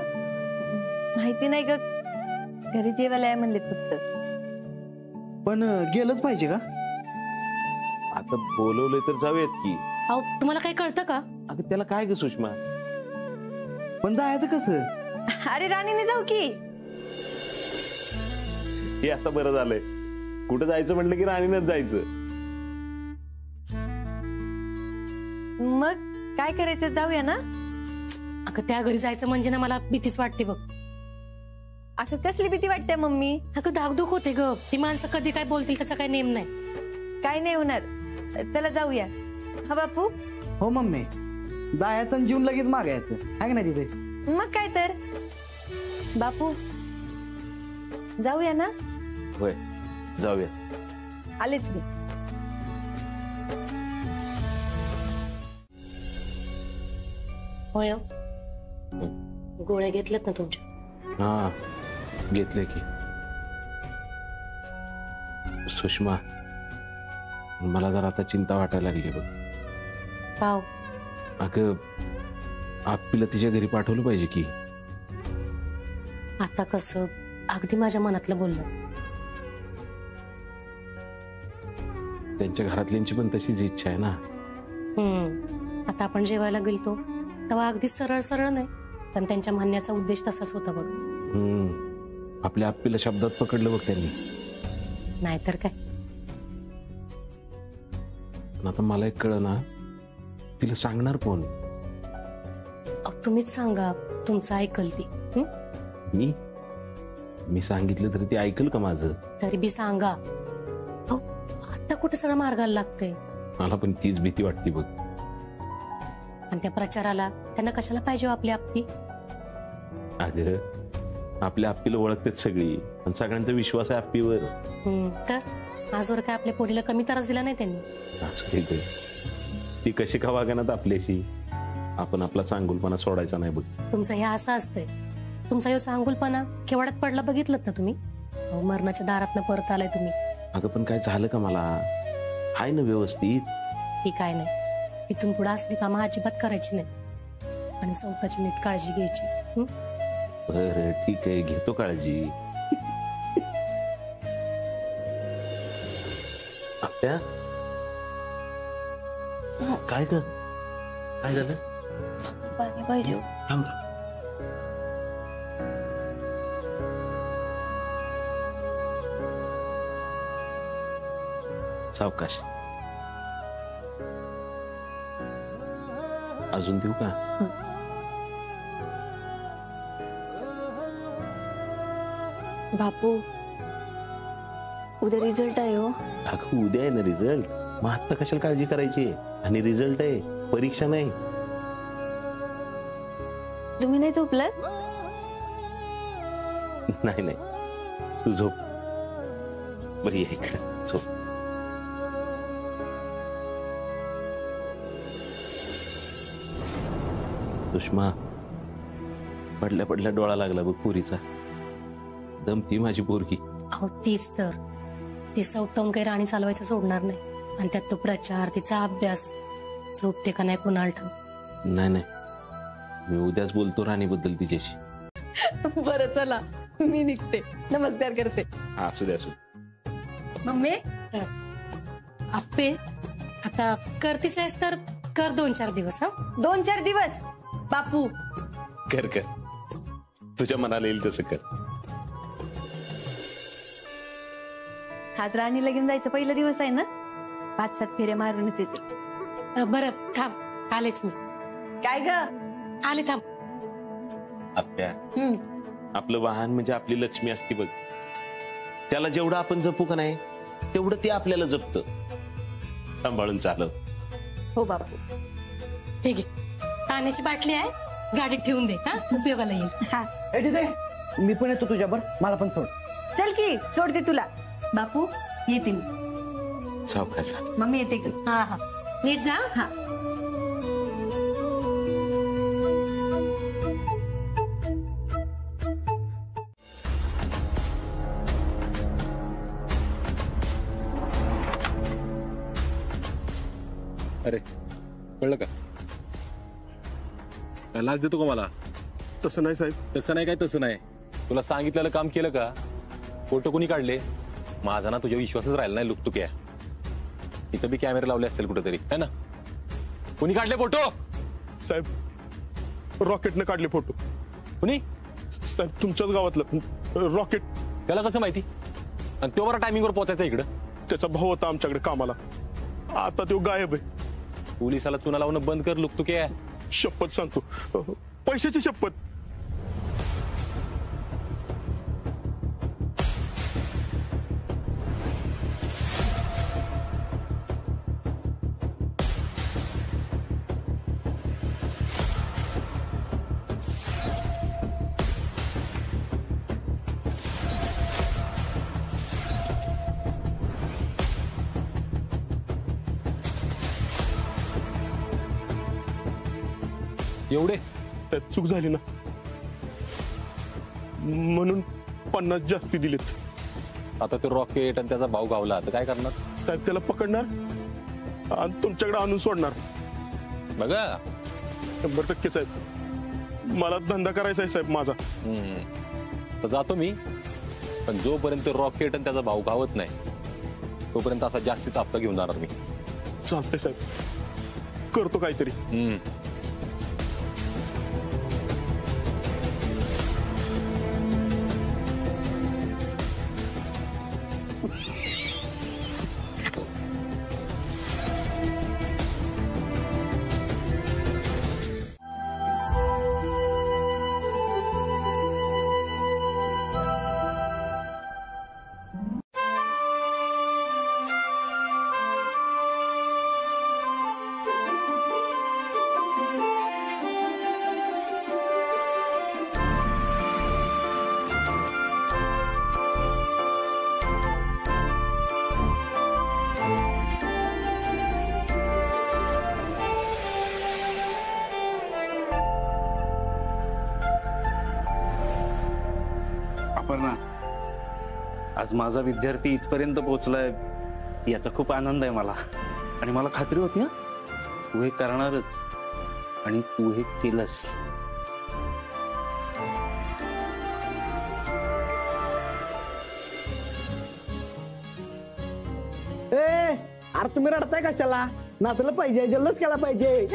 माहिती नाही ग, घरी जेवायला आहे म्हणलेत फक्त. पण गेलंच पाहिजे का? आता बोलवलंय तर जाऊयात की. अहो तुम्हाला काही कळतं का? अगं त्याला काय ग सुषमा? पण जायचं कसं? अरे राणीने जाऊ की. हे आता बरं झालंय. कुठं जायचं म्हटलं की राणीनच जायचं. मग काय करायचं, जाऊया ना? अगं त्या घरी जायचं म्हणजे ना मला भीतीच वाटते बघ. असं कसली भीती वाटते मम्मी? अगं धाकधूक होते ग. ती माणसं कधी काय बोलतील त्याचा काही नेम नाही. काय नाही होणार, चला जाऊया. हा बापू. हो मम्मी, जायचं आणि जीवन लगेच मागायचं आहे का नाही तिथे? मग काय तर. बापू जाऊया ना? होय जाऊया. आलेच मी. होय गोळ्या घेतल्यात ना तुमच्या? हा घेतले की. सुषमा मला जरा आता चिंता वाटायला लागली बघ. पाव अगं आपल्याला तिच्या घरी पाठवलं पाहिजे की. आता कसं अगदी माझ्या मनातलं बोललं. त्यांच्या घरातल्यांची पण तशीच इच्छा आहे ना. आता आपण जेवायला गेलतो तेव्हा अगदी सरळ सरळ नाही, पण त्यांच्या म्हणण्याचा उद्देश तसाच होता बघ. आपल्या आप्पीला शब्दात पकडलं बघ त्यांनी. नाहीतर काय. आता मला एक कळ ना, तिला सांगणार कोण? तुम्हीच सांगा, तुमचं ऐकल ती. मी सांगितलं तरी ती ऐकल का माझं? तरी बी सांगा. आता कुठे सगळं मार्गाला लागतंय. मला पण तीच भीती वाटते बघ. आणि त्या प्रचाराला त्यांना कशाला पाहिजे आपली आप्पी? अगं आपल्या आप्पीला ओळखतेच सगळी आणि सगळ्यांचा विश्वास आहे आप्पीवर. तर आजवर काय आपल्या पोरीला कमी त्रास दिला नाही त्यांनी. ती कशी का वागणार आपल्याशी? आपण आपला चांगुलपणा सोडायचा नाही बघ. तुमचं हे असं असतंय. तुमचा यो चांगुलपणा केवढ्यात पडला बघितलं ना तुम्ही? मरणाच्या दारातनं परत आलाय तुम्ही. अगं पण काय झालं का मला? आहे ना व्यवस्थित? ती काय नाही. इथून पुढे असली कामं अजिबात करायची नाही आणि स्वतःची नीट काळजी घ्यायची. बरं ठीक आहे, घेतो काळजी. आत्या काय ग? काय झालं? पाणी पाहिजे. थांब. सावकाश. अजून देऊ का? बापू उद्या रिझल्ट आहे हो. अगं उद्या आहे ना रिझल्ट. मग आता कशाला काळजी करायची? आणि रिझल्ट आहे, परीक्षा नाही. तुम्ही नाही झोपलात? नाही नाही, तू झोप. बरी आहे, झोप. सुषमा पडल्या पडल्या डोळा लागला बघ पुरीचा. दमती माझी पोरगी. अहो तीच तर. तिचा उत्तम काही राणी चालवायचं सोडणार नाही. आणि त्यात तो प्रचार, तिचा अभ्यास. झोपते का नाही कोणाला ठाऊक. नाही नाही, मी उद्याच बोलतो राणीबद्दल तिच्याशी. बरं चला, मी निघते. नमस्कार करते. असू दे असू. मम्मी आप्पे आता करतीच आहेस तर कर 2-4 दिवस. 2-4 दिवस? बापू कर कर, तुझ्या मनाला येईल तसं कर. आज राणीला घेऊन जायचं पहिला दिवस आहे ना. 5-7 फेऱ्या मारूनच येते. बरं थांब, आलेच मी. काय ग? आले थांब. आप्या आपलं वाहन म्हणजे आपली लक्ष्मी असते बघ. त्याला जेवढं आपण जपू का नाही तेवढं ते आपल्याला जपतं. सांभाळून चालव. हो बापू. हे घे, पाण्याची बाटली आहे, गाडीत ठेवून दे. हा उपयोगाला येईल. हा तिथे मी पण येतो तुझ्यावर. मला पण सोड. चल की, सोडते तुला. बापू येते मी. सावकाश. मम्मी येते की? हा हा नीट जा. हा अरे कळलं का? काय लाच देतो का मला? तसं नाही साहेब. तसं नाही काय तसं नाही. तुला सांगितलेलं काम केलं का? फोटो कोणी काढले? माझा ना तुझ्या विश्वासच राहिला नाही लुकतुक्या. इथं बी कॅमेरे लावले असतील कुठेतरी है ना? कोणी काढले फोटो? साहेब रॉकेटने काढले फोटो. कोणी? साहेब तुमच्याच गावातलं रॉकेट. त्याला कसं माहिती? आणि तो बरा टायमिंगवर पोहोचायचा इकडं. त्याचा भाऊ होता आमच्याकडे कामाला, आता तो गायब आहे. पोलिसाला चुना लावणं बंद कर लुकतुक्या. शपथ सांगतो, पैशाची शपथ. एवढे? त्यात चूक झाली ना, म्हणून 50 जास्ती दिलेत. आता तो रॉकेट आणि त्याचा भाऊ गावला तर काय करणार? साहेब त्याला पकडणार आणि तुमच्याकडे आणून सोडणार. बघा 100% साहेब, मला धंदा करायचा आहे साहेब माझा. तर जातो मी, पण जोपर्यंत रॉकेट आणि त्याचा भाऊ गावत नाही तोपर्यंत असा जास्तीचा हप्ता घेऊन जाणार मी. चालतंय साहेब, करतो काहीतरी. अपर्णा, आज माझा विद्यार्थी इथपर्यंत पोहोचलाय याचा खूप आनंद आहे मला. आणि मला खात्री होती ना तू हे करणारच, आणि तू हे केलंस. अरे तुम्ही रडताय कशाला? नाचलं पाहिजे, जल्लोष केला पाहिजे.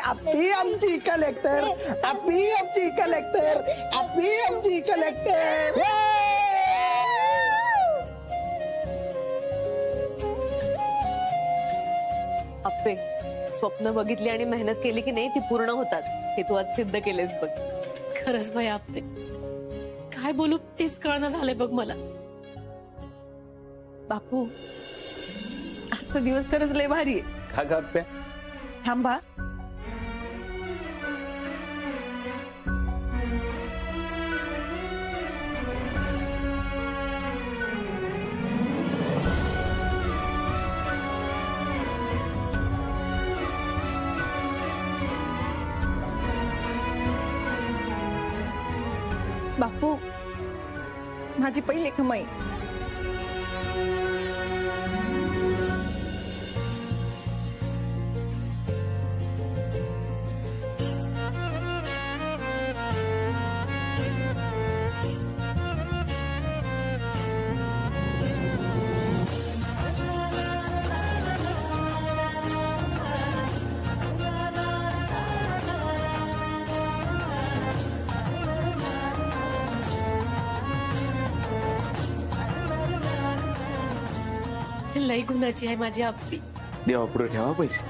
आपी आमची कलेक्टर, आपी आमची कलेक्टर, आपी आमची कलेक्टर. अप्पे, स्वप्न बघितली आणि मेहनत केली की नाही ती पूर्ण होतात, हे तू आज सिद्ध केलेस बघ. खरंच भया अप्पे, काय बोलू तेच कळणं झालंय बघ मला. बापू, आजचा दिवस खरंच लय भारी आहे. का ग अप्प्या? थांबा. बापू, माझी पहिली कमाई. लई गुणाची आहे माझी अप्पी. देवा पुढे ठेवा पैसे.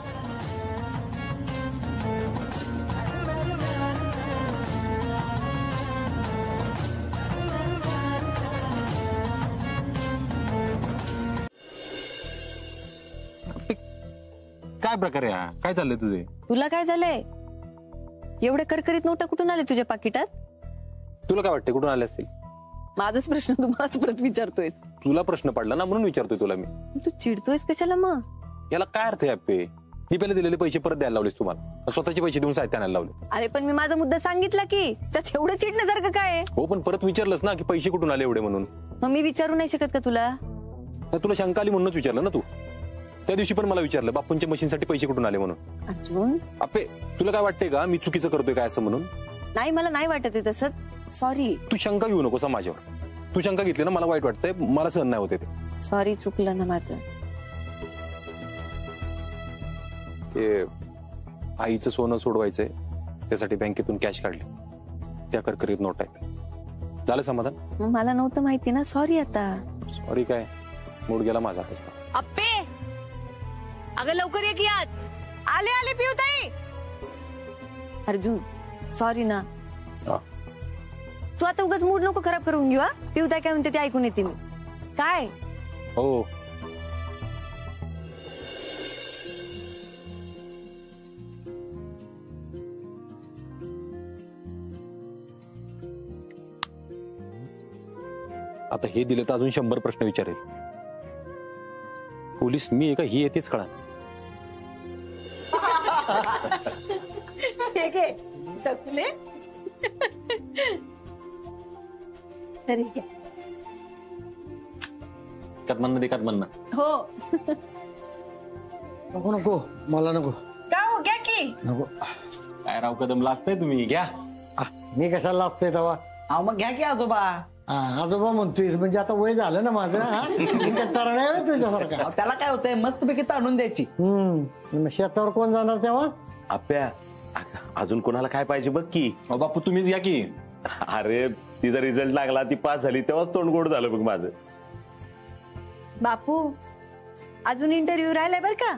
काय प्रकार आहे? काय चाललंय तुझे? तुला काय झालंय? एवढे करकरीत नोटा कुठून आले तुझ्या पाकिटात? तुला काय वाटतं कुठून आले असतील? माझाच प्रश्न तुम्हालाच परत विचारतोय. तुला प्रश्न पडला ना म्हणून विचारतोय तुला मी. तू चिडतोयस कशाला मग? याला काय अर्थ आहे अप्पे? मी पहिले दिलेले पैसे परत द्यायला लावलेस तुम्हाला, स्वतःचे पैसे देऊन साहित्य आणायला लावले. अरे पण मी माझा मुद्दा सांगितला की, त्यात एवढं चिडण्यासारखं काय आहे? हो पण परत विचारलंस ना की पैसे कुठून आले एवढे म्हणून. मग मी विचारू नाही शकत का तुला? तुला शंका आली म्हणूनच विचारलं ना तू. त्या दिवशी पण मला विचारलं बापूंच्या मशीनसाठी पैसे कुठून आले म्हणून. अर्जुन आपे तुला काय वाटतंय का मी चुकीचं करतोय काय असं म्हणून? नाही, मला नाही वाटत आहे तसं. सॉरी. तू शंका घेऊ नकोस माझ्यावर. तू शंका घेतली ना मला वाईट वाटतंय, मला सहन नाही होते ते. सॉरी, चुकलं ना माझं. ते आईचं सोनं सोडवायचंय त्यासाठी बँकेतून कॅश काढली, त्या करकरीत नोट आहेत. झालं समाधान? मला नव्हतं माहिती ना, सॉरी. आता सॉरी काय, मूड गेला माझा आता. अप्पे अगं लवकर ये की आत. आले आले पिऊताई. अर्जुन सॉरी ना. तू आता उगाच मूड नको खराब करून घेऊ. पिऊताई काय म्हणते ते ऐकून येते मी. काय हो आता हे दिलं तर अजून 100 प्रश्न विचारेल. पोलीस मी आहे का ही येतेच कळा. चकले सरी घ्या. कदमांना दे कदमांना. हो. नको नको मला नको. का हो, घ्या की. नको. काय राव कदम लाजताय तुम्ही, घ्या. मी कशाला लागतोय तेव्हा? अहो मग घ्या की आजोबा. आजोबा म्हणतोय म्हणजे आता वय झालं ना माझं. तरण आहे तुझ्यासारखा. त्याला काय होतंय, मस्त पैकी ताणून द्यायची. शेतावर कोण जाणार तेव्हा? आप्या अजून कोणाला काय पाहिजे बघ की. बापू तुम्हीच या की. अरे तिचा रिझल्ट लागला, ती पास झाली तेव्हाच तोंड गोड झालं बघ माझं. बापू अजून इंटरव्ह्यू राहिलाय बर का.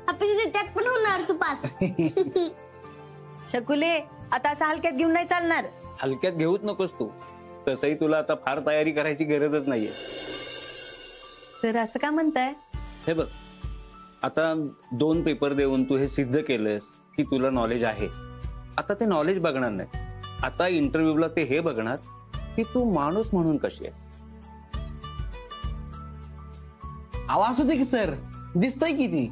आपण त्यात पण होणार तू पास. शकुले आता असं हलक्यात घेऊन नाही चालणार. हलक्यात घेऊच नकोस तू. तसंही तुला आता फार तयारी करायची गरजच नाहीये. सर असं का म्हणताय? हे बघ, आता 2 पेपर देऊन तू हे सिद्ध केलंस की तुला नॉलेज आहे. आता ते नॉलेज बघणार नाही, आता इंटरव्ह्यूला ते हे बघणार की तू माणूस म्हणून कशी आहे. आवाज होते की सर, दिसतोय किती.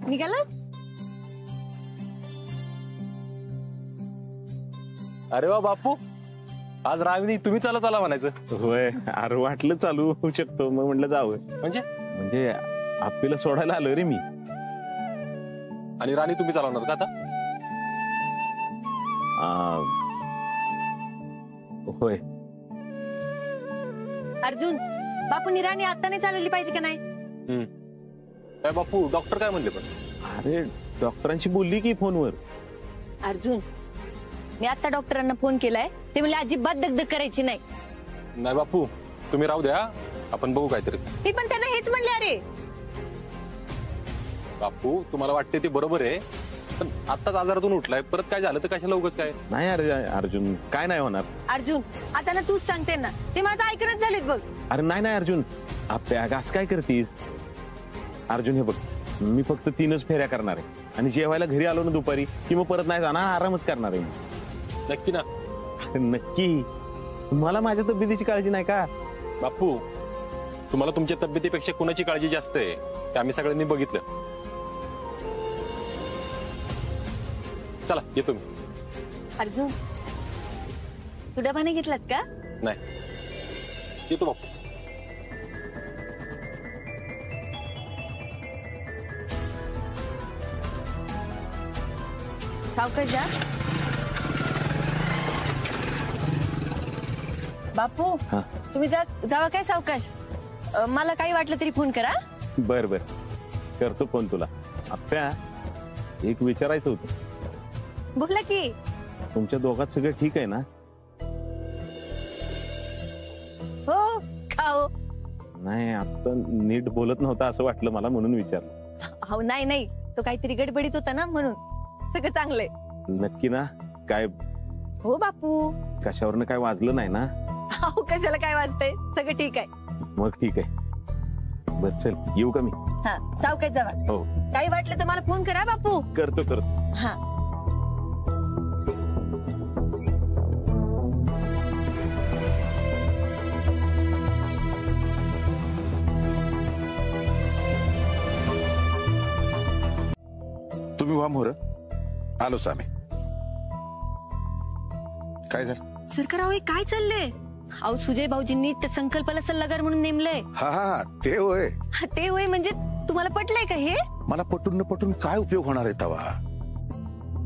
निघालास? अरे वा बापू, आज राविनी तुम्ही चालत आला म्हणायचं. होय, अरे वाटलं चालू होऊ शकतो मग म्हटलं जावं. म्हणजे आपल्याला सोडायला आलोय रे मी. आणि राणी तुम्ही चालवणार का आता? होय. अर्जुन बापूंनी राणी आता नाही चालवली पाहिजे का नाही? काय बापू, डॉक्टर काय म्हणले? पण अरे डॉक्टरांशी बोलली की फोनवर. अर्जुन मी आता डॉक्टरांना फोन केलाय, ते म्हणले अजिबात दगदग करायची नाही. नाही बापू तुम्ही राहू द्या, आपण बघू काहीतरी. मी पण त्यांना हेच म्हणले. अरे बापू तुम्हाला वाटते ते बरोबर आहे, पण आताच आजारातून उठलाय, परत काय झालं तर कशाला उगाच काय. नाही अरे अर्जुन काय नाही होणार. अर्जुन आता ना तूच सांगते ना, ते माझं ऐकणच झालेत बघ. अरे नाही नाही अर्जुन, आपल्या असं काय करतीस? अर्जुन हे बघ, मी फक्त 3च फेऱ्या करणार आहे आणि जेवायला घरी आलो ना दुपारी की मग परत नाही जाणार, आरामच करणार आहे. नक्की ना? नक्की. तुम्हाला माझ्या तब्येतीची काळजी नाही का? बापू तुम्हाला तुमच्या तब्येतीपेक्षा कुणाची काळजी जास्त आहे ते आम्ही सगळ्यांनी बघितलं. चला येतो मी. अर्जुन तू डबा नाही घेतलास का? नाही, येतो बापू. सावकाश जा. बापू तुम्ही जावा काय सावकाश. मला काही वाटलं तरी फोन करा. बर बर करतो फोन तुला. आप्या एक विचारायचं होतं. बोला की. तुमच्या दोघात सगळं ठीक आहे ना? हो खाओ. नाही आता नीट बोलत नव्हता असं वाटलं मला, म्हणून विचारलं. हो नाही नाही, तो काहीतरी गडबडीत होता ना म्हणून. सगळं चांगलंय. नक्की ना? काय हो बापू. कशावरनं काय वाजलं नाही ना? अहो कशाला काय वाजतंय, सगळं ठीक आहे. मग ठीक आहे. बर चल येऊ का मी? हा सावकाश जावा. हो काही वाटलं तर मला फोन करा बापू. करतो. हा तुम्ही व्हा मोर, आलोच आम्ही. काय झालं? सरकार अहो हे काय चाललंय? अहो सुजय भाऊजींनी त्या संकल्पाला सल्लागार म्हणून नेमलंय. हा ते होय. ते होय म्हणजे तुम्हाला पटलंय का हे? मला पटून न पटून काय उपयोग होणार आहे तवा?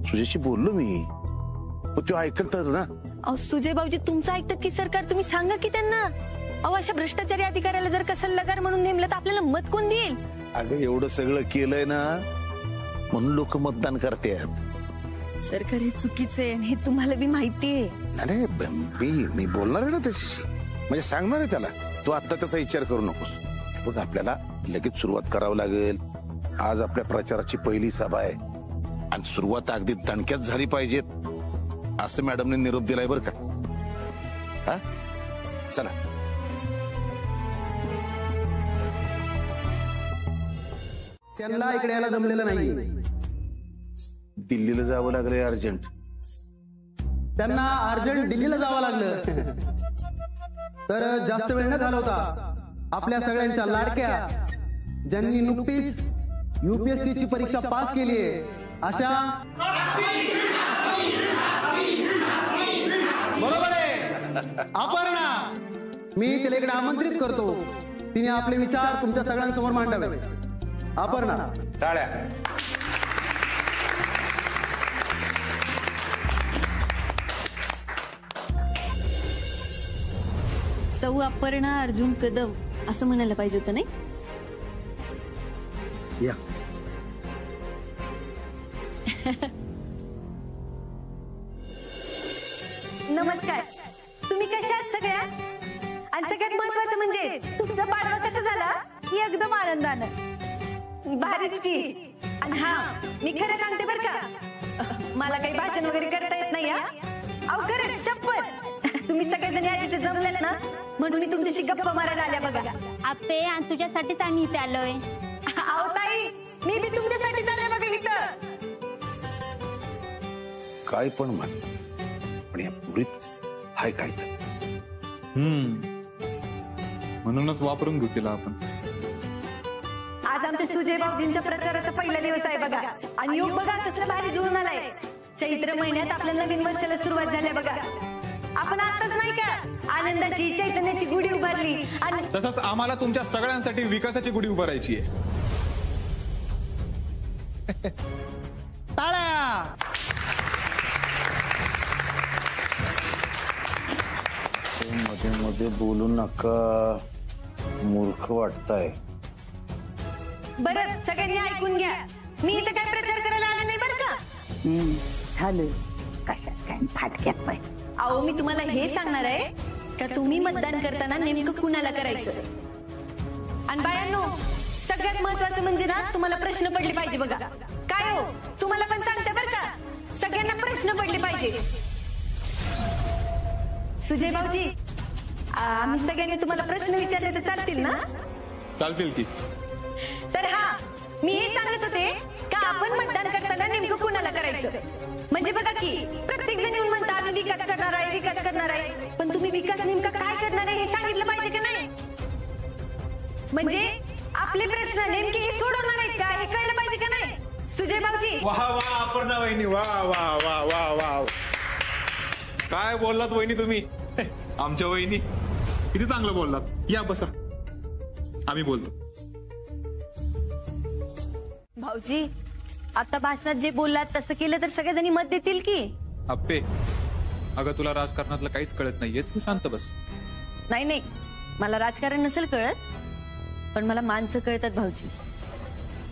सुजयशी बोललो मी, तो ऐकत ना. अहो सुजय भाऊजी तुमचं ऐकतात की सरकार? तुम्ही सांगा की त्यांना. अहो अशा भ्रष्टाचारी अधिकाऱ्याला जर का सल्लागार म्हणून नेमलं तर आपल्याला मत कोण देईल? अगं एवढं सगळं केलंय ना म्हणून लोक मतदान करतात. सरकार हे चुकीचं आहे हे तुम्हाला बी माहितीये. अरे मी बोलणार आहे ना त्याच्याशी, म्हणजे सांगणार आहे त्याला, तू आता त्याचा विचार करू नकोस. बघ आपल्याला लगेच सुरुवात करावं लागेल. आज आपल्या प्रचाराची पहिली सभा आहे आणि सुरुवात अगदी दणक्यात झाली पाहिजेत असं मॅडमने निरोप दिलाय बरं का. हा चला. त्यांना इकडे यायला जमलेलं नाही. दिल्लीला जावं लागलंय अर्जंट. त्यांना अर्जंट दिल्लीला जावं लागलं. तर जास्त वेळ न घालवता आपल्या सगळ्यांच्या लाडक्या, ज्यांनी नुकतीच UPSC ची परीक्षा पास केली आहे अशा, बरोबर आहे अपर्णा, मी तिला इकडे आमंत्रित करतो. तिने आपले विचार तुमच्या सगळ्यांसमोर मांडावे. अपर्णा. टाळ्या. सौ अपर्णा अर्जुन कदम असं म्हणायला पाहिजे होतं नाही? या. नमस्कार. तुम्ही कशा आहात सगळ्या? आणि सगळ्यात महत्वाचं म्हणजे तुमचा पाडवा कसा झाला? एकदम आनंदानं. भारीच की. आणि हा मी खरं सांगते बरं का, मला काही भाषण वगैरे करता येत नाही. अहो खरंच शपथ, तुम्ही सगळेजण या तिथे जमलेत ना म्हणून मी तुमच्याशी गप्पा मारायला आल्या बघा. आपे आणि तुझ्यासाठीच आम्ही इथे आलोय. अहो ताई मी बी तुमच्यासाठी चालले बघा इथं. काय पण म्हण, पण या पुरीत हाय काय तर. म्हणूनच वापरून घेऊ तिला आपण. आज आमच्या सुजय भाऊजींच्या प्रचाराचा पहिला दिवस आहे बघा. आणि योग बघा कसला भारी जुळून आलाय. चैत्र महिन्यात आपल्या नवीन वर्षाला सुरुवात झाली बघा. आपण आताच नाही का आनंदाची, चैतन्याची गुढी उभारली. आणि तसंच आम्हाला तुमच्या सगळ्यांसाठी विकासाची गुढी उभारायची आहे. टाळ्या. मध्ये मध्ये बोलू नका, मूर्ख वाटताय. बरं सगळ्यांनी ऐकून घ्या, मी इथं काय प्रचार करायला आले नाही बरं का. झालं कशात काय फाटक्यात पाय. अहो मी तुम्हाला हे सांगणार आहे का तुम्ही मतदान करताना नेमकं कुणाला करायचं. आणि बायांनो सगळ्यात महत्वाचं म्हणजे ना तुम्हाला प्रश्न पडले पाहिजे बघा. काय हो तुम्हाला पण सांगते बरं का, सगळ्यांना प्रश्न पडले पाहिजे. सुजय भाऊजी आम्ही सगळ्यांनी तुम्हाला प्रश्न विचारले तर चालतील ना? चालतील की. तर हा मी हे सांगत होते का आपण मतदान करताना नेमकं कुणाला करायचं. म्हणजे बघा की प्रत्येक जण येऊन म्हणता आम्ही विकास करणार आहे, विकास करणार आहे. पण तुम्ही विकास नेमका काय करणार आहे हे सांगितलं पाहिजे का नाही? म्हणजे आपले प्रश्न नेमके हे सोडवणार आहेत का हे कळलं पाहिजे का नाही? सुजय भाऊजी. वाह वाह अपर्णा वहिनी, वाह वाह वाह वाह वाह. काय बोललात वहिनी तुम्ही. आमच्या वहिनी किती चांगलं बोललात. या बसा, आम्ही बोलतो. भाऊजी आता भाषणात जे बोललात तसं केलं तर सगळेजणी मत देतील की. अप्पे अगं तुला राजकारणातलं काहीच कळत नाहीये, तू शांत बस. नाही नाही मला राजकारण नसेल कळत, पण मला माणसं कळतात भाऊजी.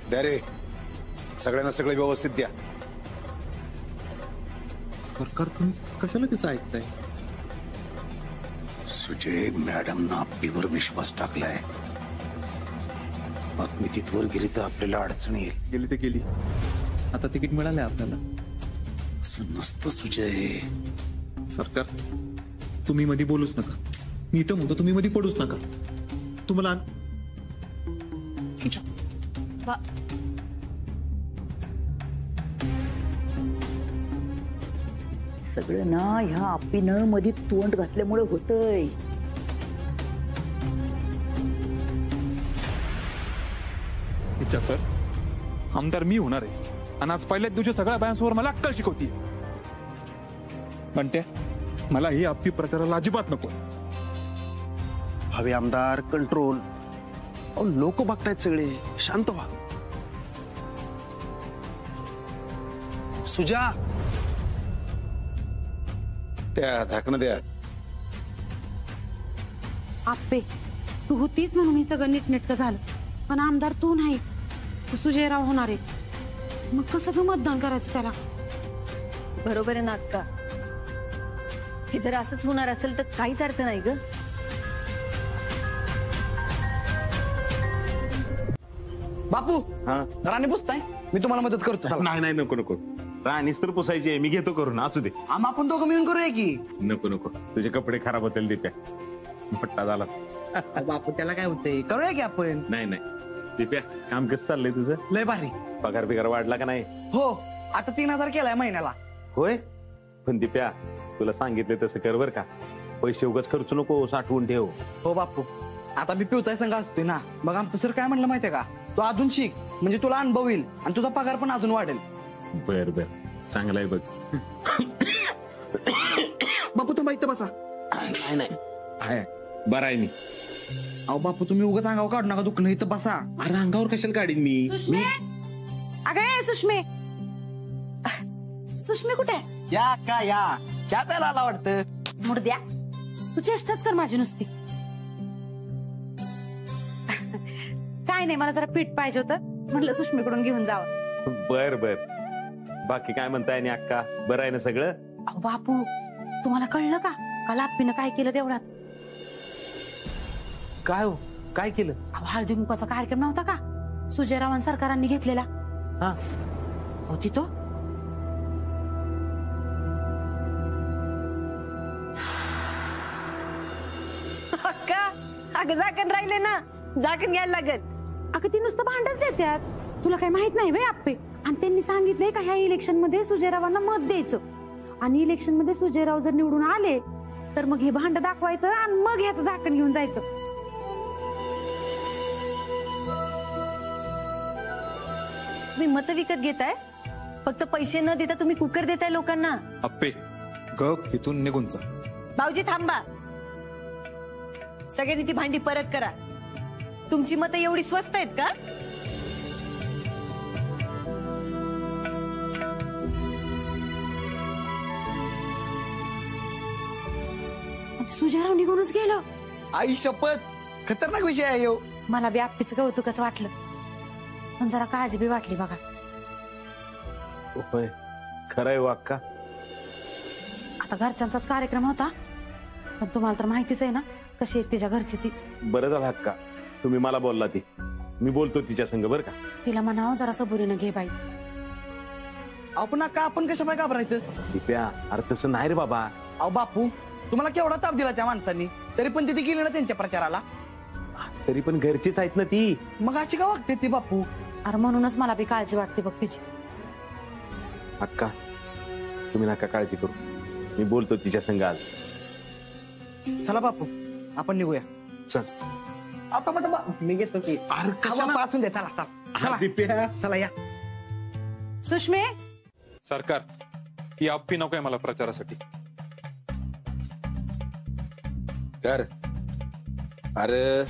द्या रे सगळ्यांना सगळे व्यवस्थित द्या. सरकार तुम्ही कशाला तिचं ऐकताय? सुजय मॅडमनं आपलीवर विश्वास टाकलाय. बातमी तिथवर गेली तर आपल्याला अडचण येईल. गेली तर गेली, आता तिकीट मिळालंय आपल्याला. असं नसतं सुजय. सरकार तुम्ही मध्ये बोलूच नका. मी इथं म्हणतो तुम्ही मध्ये पडूच नका. तुम्हाला सगळं ना ह्या आपीनं मध्ये तोंड घातल्यामुळे होतंय. आमदार मी होणार आहे आणि आज पहिल्याच दिवशी सगळ्या बायांसमोर मला अक्कल शिकवती. म्हणते मला ही आप्पी प्रचाराला अजिबात नको. हवे आमदार कंट्रोल. लोक बघतायत सगळे, शांत व्हा. सुजा, त्या झाकणं द्या. आप्पे, तू होतीस म्हणून हे सगळं नीटनेटकं झालं, पण आमदार तू नाही, तू सुजयराव होणार आहे. मग कसं ग मतदान करायचं त्याला? बरोबर आहे ना अक्का. हे जर असंच होणार असेल तर काहीच अर्थ नाही ग. बापू, राणी पुसताय, मी तुम्हाला मदत करतो. नाही नाही, नको नको. राणीच तर पुसायची आहे, मी घेतो करून. असू दे. आपण दोघं मिळून करूया की. नको नको, तुझे कपडे खराब होतील दिप्या. पट्टा झाला. बापू, त्याला काय होतंय, करूया की आपण. नाही नाही दिप्या, काम कसं चाललंय तुझं? लय भारी. पगार बिगार वाढला का नाही? हो, आता 3000 केलाय महिन्याला. होय, पण दिप्या तुला सांगितले तसं कर बर का. पैसे उगाच खर्च नको, साठवून ठेव. हो बापू, आता मी पिवताय संघ असतोय ना. मग आमचं सर काय म्हणलं माहितीये का, तू अजून शिक, म्हणजे तुला अनुभव येईल आणि तुझा पगार पण अजून वाढेल. बर बर, चांगला आहे बघ. बापू थांबा, इथं बसा. नाही नाही, बरं आहे मी. अहो बापू, तुम्ही उगाच अंगावर काढू नका दुखणं, इथं बसा. अरे अंगावर कशाला काढीन मी? अगं सुष्मे, सुष्मे कुठे आहे? या का या, चहा प्यायला आला वाटतं. मुर्द्या, तू चेष्टाच कर माझी नुसती. काय नाही, मला जरा पीठ पाहिजे होतं, म्हटलं सुष्मीकडून घेऊन जावं. बर बर. बाकी काय म्हणताय आणि अक्का, बरं आहे ना सगळं? अहो बापू, तुम्हाला कळलं का काल आप्पीनं काय केलं तेवढ्यात? काय हो, काय केलं? अहो, हळदी कुंकवाचा कार्यक्रम नव्हता का सुजयरावां सरकारांनी घेतलेला? हा होती तो. अक्का, अगं झाकण राहिले ना, झाकण घ्यायला लागेल. अगं ती नुसतं भांडच देतात, तुला काही माहित नाही बाई आप्पे. आणि त्यांनी सांगितलंय का ह्या इलेक्शन मध्ये सुजयरावांना मत द्यायचं, आणि इलेक्शन मध्ये सुजयराव जर निवडून आले तर मग हे भांड दाखवायचं आणि मग ह्याचं झाकण घेऊन जायचं. तुम्ही मत विकत घेताय, फक्त पैसे न देता तुम्ही कुकर देताय लोकांना. आप्पे, गप इथून निघून जा. भाऊजी थांबा, सगळ्यांनी ती भांडी परत करा. तुमची मतं एवढी स्वस्त आहेत का? सुजयराव निघूनच गेलो. आई शपथ, खतरनाक विषय आहे ह्यो. मला बी आप्पीचं कौतुकच वाटलं, पण जरा काळजी बी वाटली बघा. होय, खरंय अक्का. आता घरच्यांचाच कार्यक्रम होता, पण तुम्हाला तर माहितीच आहे ना कशी आहे तिच्या घरची ती. बरं झालं अक्का, तुम्ही मला बोलला ती. मी बोलतो तिच्या संग बर का. तिला म्हणावं जरा सबुरीनं घे बाई. आपण का आपण कशा पाय घाबरायचं? दिप्या, अरे तसं नाही रे बाबा. अहो बापू, तुम्हाला केवढा ताप दिला त्या माणसांनी, तरी पण तिथे गेली ना त्यांच्या प्रचाराला. तरी पण घरचीच आहेत ना ती. मग अशी का वागते ती बापू? अरे म्हणूनच मला बी काळजी वाटते बघ तिची. अक्का, तुम्ही नका काळजी करू, मी बोलतो तिच्या संग आज. चला बापू, आपण निघूया. चल. आता मग मी घेतो की. पाचून दे. चला चला चला या. सुष्मे, सरकार, ही आप्पी नको आहे मला प्रचारासाठी. कर. अरे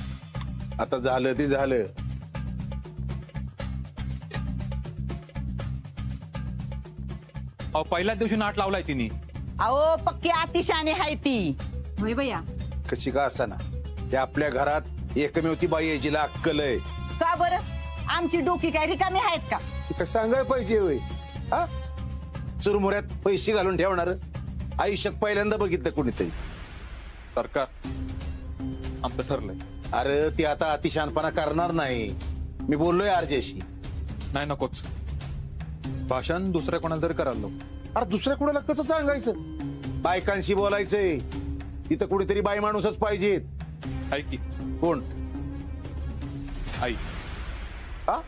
आता झालं ते झालं. अहो, पहिल्याच दिवशी नाट लावलाय तिने. अहो पक्की अतिशाने हाय ती. होय भैया. कशी का असा ना, ते आपल्या घरात एकमेव ती बाई आहे जिला अक्कल आहे. का बरं, आमची डोकी काय रिकामी आहेत का? काय सांगाय पाहिजे होय? हा, चुरमुऱ्यात पैसे घालून ठेवणार आयुष्यात पहिल्यांदा बघितलं कोणीतरी. सरकार, आमचं ठरलंय. अरे ती आता अतिशहानपणा करणार नाही. मी बोललोय आरजेशी. नाही, नकोच. भाषण दुसऱ्या कोणाला तरी करायला नको. अरे दुसऱ्या कोणाला कसं सांगायचं? बायकांशी बोलायचंय, तिथं कुणीतरी बाई माणूसच पाहिजेत. आहे की कोण? आई. हा,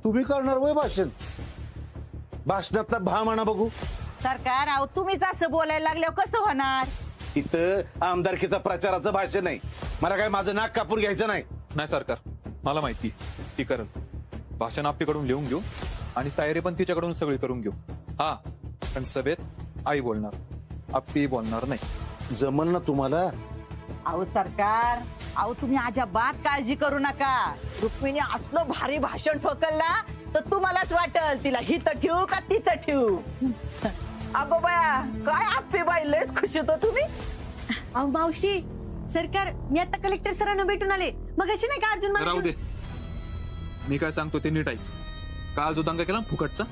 तुम्ही करणार वय भाषण? भाषणातला भा म्हणा बघू. सरकार, अहो तुम्हीच असं बोलायला लागल्यावर कसं होणार? इथं आमदारकीचा प्रचाराचं भाषण नाही. मला काय माझं नाक कापून घ्यायचं नाही. नाही सरकार, मला माहिती ती करल. भाषण आपल्याकडून लिहून घेऊ आणि तयारी पण तिच्याकडून सगळी करून घेऊ. हा, पण सभेत आई बोलणार, आप्पी बोलणार नाही. जमल ना तुम्हाला? अहो सरकार, अहो तुम्ही अजिबात काळजी करू नका. रुक्मिणी असलं भारी भाषण ठोकलला तर तुम्हालाच वाटल तिला हिथं ठेवू का तिथं ठेवू. अगो बाया, काय आप्पे बाई, लयच खुश होतो तुम्ही. अहो मावशी, सरकार मी आता कलेक्टर सरांना भेटून आले. मग अशी नाही का अर्जुन राहू दे, मी काय सांगतो ते नीट ऐक. काल जो दंगा केला फुकटचा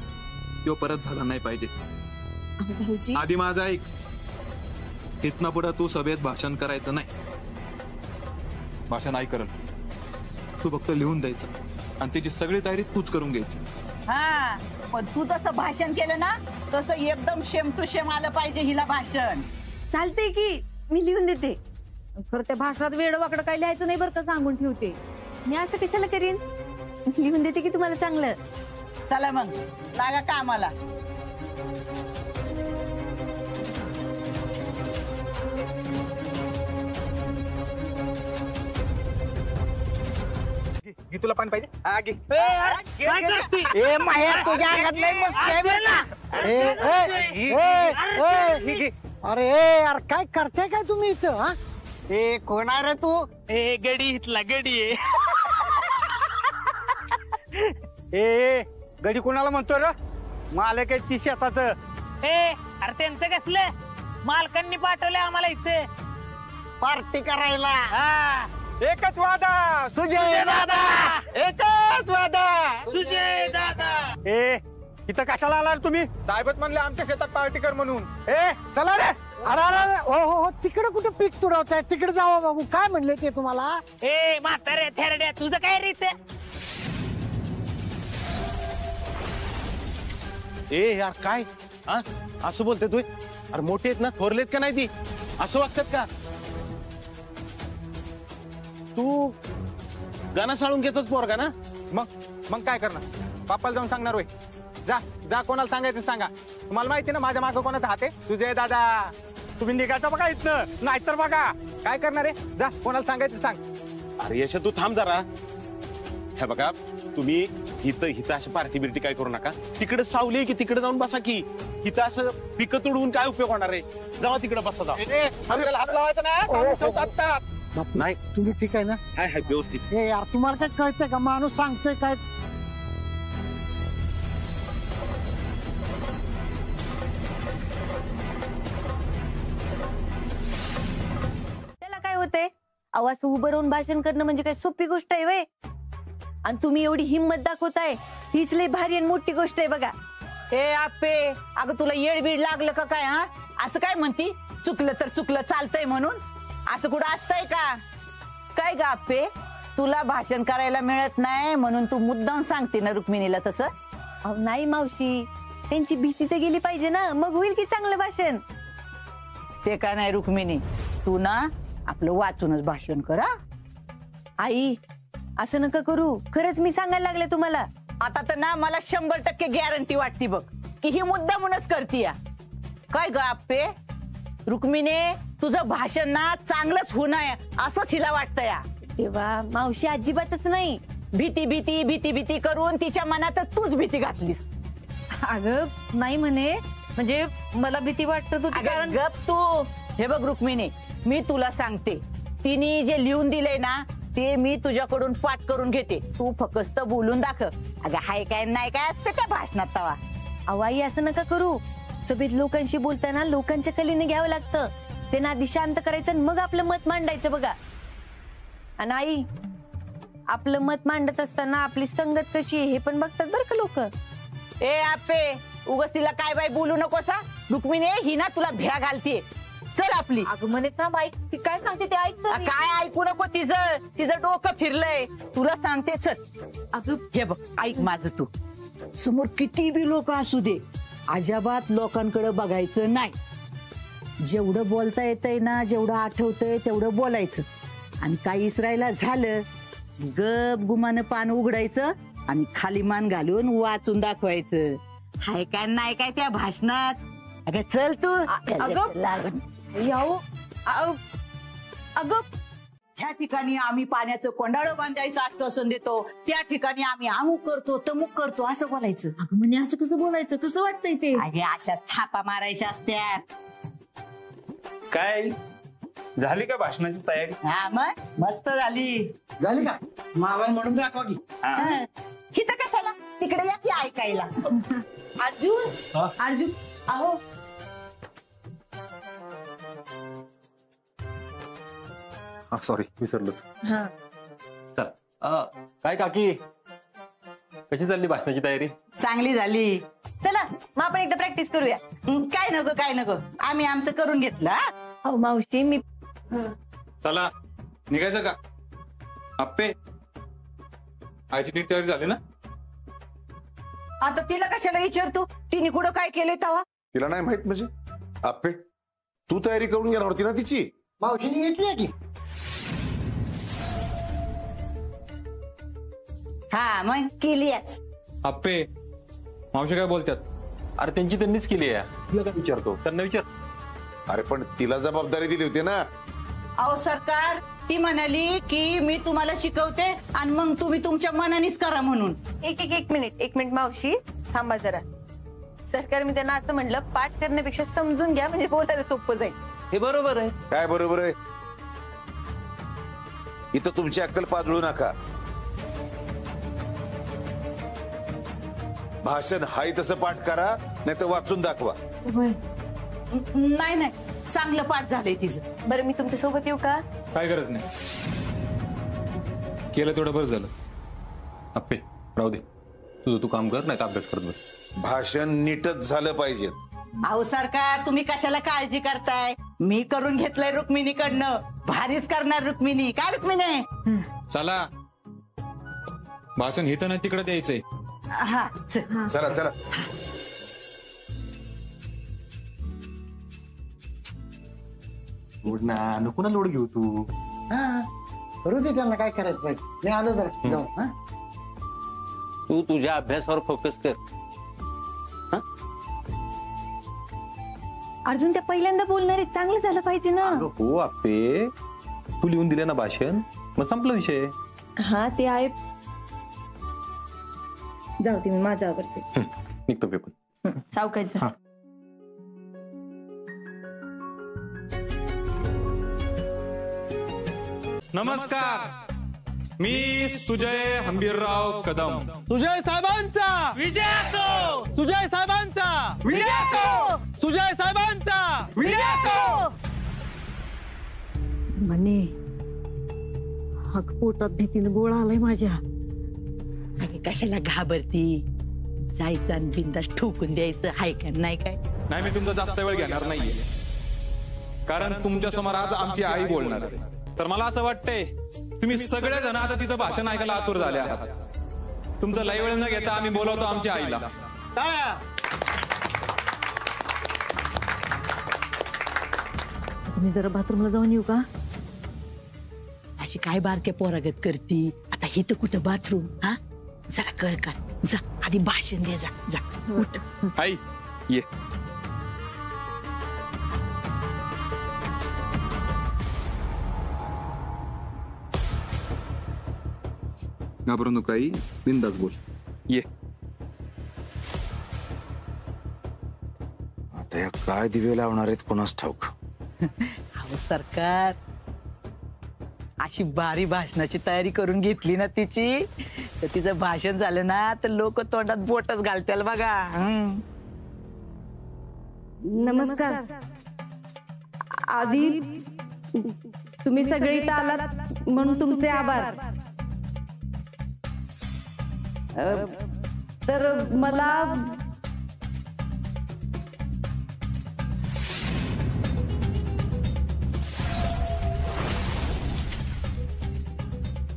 तो परत झाला नाही पाहिजे. भाऊजी आधी माझा ऐक, इथनं पुढे तू सभेत भाषण करायचं नाही. भाषण आई करल, तू फक्त लिहून द्यायचं आणि त्याची सगळी तयारी तूच करून घ्यायची. हा, पण तू तसं भाषण केलं ना तसं एकदम शेम टू शेम आलं पाहिजे हिला भाषण. चालतंय की मी लिहून देते. खरं त्या भाषणात वेळ वाकडं काही लिहायचं नाही बरं का, सांगून ठेवते. मी असं कशाला करीन, लिहून देते की तुम्हाला चांगलं. चला मग लागा कामाला. घे तुला पाणी पाहिजे? हा घे. ए माया, तुझ्या अंगात लय मस्त आहे बरं ना. अरे यार, काय करताय काय तुम्ही इथं? हा, ए कोण आहे रे तू? ए गडी इथला गडी आहे. ए गडी कोणाला म्हणतो रे? मालक आहे ती शेताचं. अरे त्यांचं कसलं, मालकांनी पाठवलं आम्हाला इथे पार्टी करायला. एकच वादा सुजय दादा, एकच वादा सुजय दादा. ए इथं कशाला आला तुम्ही? साहेबच म्हणले आमच्या शेतात पार्टी कर म्हणून. ए चला रे. अरे अरे, हो हो हो, तिकडे कुठे पीक तुडवताय? तिकडे जावा बघू. काय म्हणले ते तुम्हाला? ए म्हातारे थेरड्या, तुझं काय रीत? ए यार काय हा असं बोलते तू? अरे मोठे आहेत ना, थोरलेत का नाही ती? असं वागतात का? तू गाणं साळून घेतोच पोरगा ना? मग काय करणार? बापाला जाऊन सांगणार होय? जा जा, कोणाला सांगायचं सांगा. तुम्हाला माहिती ना माझ्या मागं कोणाचा हात आहे? सुजय दादा. तुम्ही निघायचं बघा इथनं, नाहीतर बघा काय करणार आहे. जा, कोणाला सांगायचं सांग. अरे यशा तू थांब जरा. हे बघा, तुम्ही इथं अशी पार्टी बिर्टी काय करू नका. तिकडे सावली आहे की तिकडे जाऊन बसा की. इथं असं पिकं तुडवून काय उपयोग होणार आहे? जावा तिकडे बसा. जावा. हात लावायचं नाही, तुम्ही ठीक आहे ना? हाय हाय व्यवस्थित. ए यार, तुम्हाला काय कळतंय का? माणूस सांगतोय काय? त्याला काय होतंय? आवाज उभं राहून भाषण करणं म्हणजे काय सोपी गोष्ट आहे वे? आणि तुम्ही एवढी हिंमत दाखवताय, हीच लय भारी आणि मोठी गोष्ट आहे बघा. ए आप्पे, अगं तुला येडबीड लागलं का काय? हा, असं काय म्हणती? चुकलं तर चुकलं चालतंय म्हणून असं कुठं असतंय का? काय ग आप्पे, तुला भाषण करायला मिळत नाही म्हणून तू मुद्दाम सांगते ना रुक्मिणीला तसं? अहो नाही मावशी, त्यांची भीती तर गेली पाहिजे ना, मग होईल की चांगलं भाषण. ते का नाही रुक्मिणी, तू ना आपलं वाचूनच भाषण कर. आई असं नका करू, खरंच मी सांगायला लागले तुम्हाला. आता तर ना मला 100% गॅरंटी वाटती बघ की ही मुद्दामूनच करतीय. काय ग आप्पे, रुक्मिणी तुझं भाषण ना चांगलंच होणार असंच हिला वाटतं या. तेव्हा मावशी अजिबातच नाही. भीती भीती भीती भीती करून तिच्या मनात तूच भीती घातलीस. अगं नाही म्हणे, म्हणजे मला भीती वाटत होती. कारण गप तू. हे बघ रुक्मिणी, मी तुला सांगते, तिने जे लिहून दिलंय ना ते मी तुझ्याकडून पाठ करून घेते. तू फक्त बोलून दाखव. अगं हाय काय नाही काय असतं त्या भाषणात तवा. अहो आई असं नका करू. सभेत लोकांशी बोलताना लोकांच्या कलीने घ्यावं लागतं. त्यांना आधी शांत करायचं आणि मग आपलं मत मांडायचं बघा. आणि आई, आपलं मत मांडत असताना आपली संगत कशी आहे हे पण बघतात बरं का लोक. ए आप्पे, उगाच तिला काय बाय बोलू नकोसा. रुक्मिणी ही ना तुला भ्या घालतीये. चल आपली. अगं म्हणे थांब, ऐक ती काय सांगते ते ऐक. काय ऐकू नको तिचं डोकं फिरलंय. तुला सांगते चल. अगं हे बघ, ऐक माझं तू. समोर किती बी लोक असू दे, अजिबात लोकांकडे बघायचं नाही. जेवढं बोलता येतंय ना, जेवढं आठवतंय तेवढं बोलायचं. आणि काही इसरायला झालं, गप गुमानं पान उघडायचं आणि खाली मान घालून वाचून दाखवायचं. हाय काय नाही काय त्या भाषणात. अगं चल तू. अगं ह्या ठिकाणी आम्ही पाण्याचं कोंडाळं बांधायचं आश्वासन देतो, त्या ठिकाणी आम्ही अमुक करतो तमुक करतो असं बोलायचं. म्हणजे असं कसं बोलायचं, कसं वाटतंय ते? अगे अशा थापा मारायच्या असत्यात. काय झाली का भाषणाची तयारी? हा मग मस्त झाली. झाली का? मावळ म्हणून दाखवा की. हिथं कशाला, तिकडे या की ऐकायला. अर्जुन अर्जुन अहो सॉरी विसरलोच. हा चला काय काकी, कशी चालली भाषणाची तयारी? चांगली झाली. चला मग आपण एकदा प्रॅक्टिस करूया. काय नको आम्ही आमचं करून घेतलं. हो मावशी मी चला निघायचं का? आप्पे आईची नीट तयारी झाली ना? आता तिला कशाला विचारतो, तिने कुठं काय केलंय तवा? तिला नाही माहित म्हणजे? आप्पे तू तयारी करून घेणार होती ना तिची? मावशीने घेतली की. हा मग केलीच. आप्पे मावशी काय बोलतात? अरे त्यांची त्यांनीच केली आहे, तुला काय विचारतो? त्यांना विचार. अरे पण तिला जबाबदारी दिली होती ना. अहो सरकार, ती म्हणाली की मी तुम्हाला शिकवते आणि मग तुम्ही तुमच्या मनानेच करा म्हणून. एक मिनिट मावशी थांबा जरा. सरकार मी त्यांना असं म्हणलं, पाठ करण्यापेक्षा समजून घ्या म्हणजे बोलायला सोपं जाईल. हे बरोबर आहे. काय बरोबर आहे? इथं तुमची अक्कल पाजळू नका. भाषण हाय तसं पाठ करा, नाही तर वाचून दाखवा. नाही चांगलं पाठ झालंय तिचं. बरं मी तुमच्या सोबत येऊ का? काय गरज नाही, केलं तेवढं बरं झालं. आप्पे राहू दे, तुझं तू काम कर, नाही का अभ्यास करत बस. भाषण नीटच झालं पाहिजे. अहो सरकार, तुम्ही कशाला काळजी करताय? मी करून घेतलंय रुक्मिणीकडनं, भारीच करणार रुक्मिणी. काय रुक्मिणी? चला भाषण इथं नाही तिकडे द्यायचंय. हा चला चला. लोड ना, नको ना लोड घेऊ तू. करू दे त्यांना, काय करायचं. मी आलो जरा जाऊ. तू तुझ्या अभ्यासावर फोकस कर. अर्जुन त्या पहिल्यांदा बोलणार आहे, चांगलं झालं पाहिजे ना. हो आप्पे, तू लिहून दिले ना भाषण, मग संपला विषय. हा ते आहे. जाऊ दे, मी माझा आवडते. निघतो पेपर. सावकाश जा. नमस्कार, मी सुजय हंबीरराव कदम. सुजय साहेबांचा विजय असो, सुजय साहेबांचा विजय असो, सुजय साहेबांचा विजय असो. म्हणे पोटात भीतीनं गोळा आलाय माझ्या. कशाला घाबरती? जायचं आणि बिंदास ठोकून द्यायचं, हाय का नाही? काय नाही, मी तुमचा जास्त वेळ घेणार नाहीये, कारण तुमच्या समोर आज आमची आई बोलणार आहे. तर मला असं वाटतंय तुम्ही सगळेजण आता तिचं भाषण ऐकायला आतुर झाले आहात. तुमचं लय वेळ न घेता आम्ही बोलवतो आमच्या आईला. मी जरा बाथरूमला जाऊन येऊ का? अशी काय बारक्या पोरागत करती? आता ही तर कुठं बाथरूम? हा जरा कळ का, जा आधी भाषण दे. जा उठ. आई ये. घाबरू नको आई, बिंदास बोल. ये. आता या काय दिवे लावणार आहेत कोणास ठाऊक. अहो सरकार, अशी भारी भाषणाची तयारी करून घेतली ना तिची, तर तिचं भाषण झालं ना तर लोक तोंडात बोटच घालतील बघा. नमस्कार. आधी तुम्ही सगळे इथं आलात म्हणून तुमचे आभार. तर मला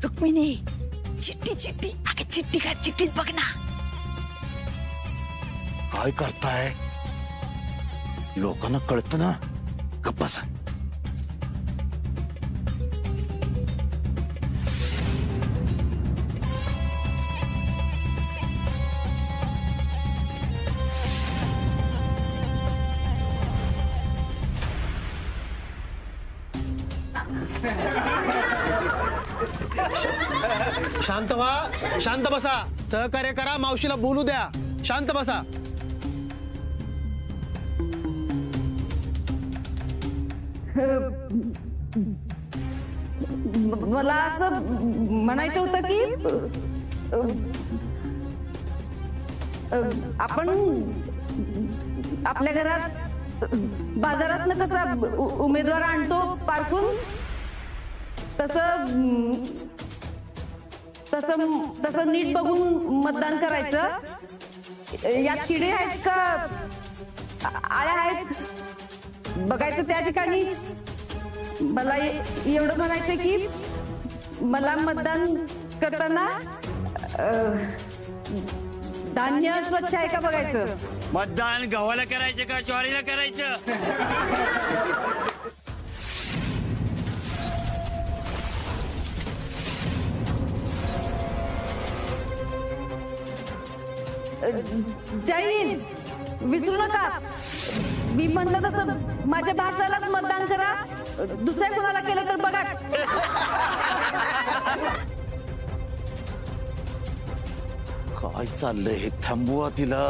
रुक्मिणी, चिठ्ठी अगं चिठ्ठी का, चिठ्ठीत बघ ना. काय करताय? लोकांना कळतं ना. गप्प बसा. शांत व्हा, शांत बसा. सहकार्य करा, मावशीला बोलू द्या. शांत बसा. मला असं म्हणायचं होतं की आपण आपल्या घरात बाजारात कसा उमेदवार आणतो पारखून तसं तसं तसं नीट बघून मतदान करायचं. यात किडे आहेत का आळ्या आहेत बघायचं. त्या ठिकाणी मला एवढं म्हणायचं की मला मतदान करताना धान्य स्वच्छ आहे का बघायचं. मतदान गव्हाला करायचं का ज्वारीला करायचं. जय हिंद. विसरू नका मी म्हणलं तसं माझ्या भारतालाच मतदान करा. दुसऱ्या कोणाला केलं तर बघा. काय चाललंय हे, थांबवा तिला.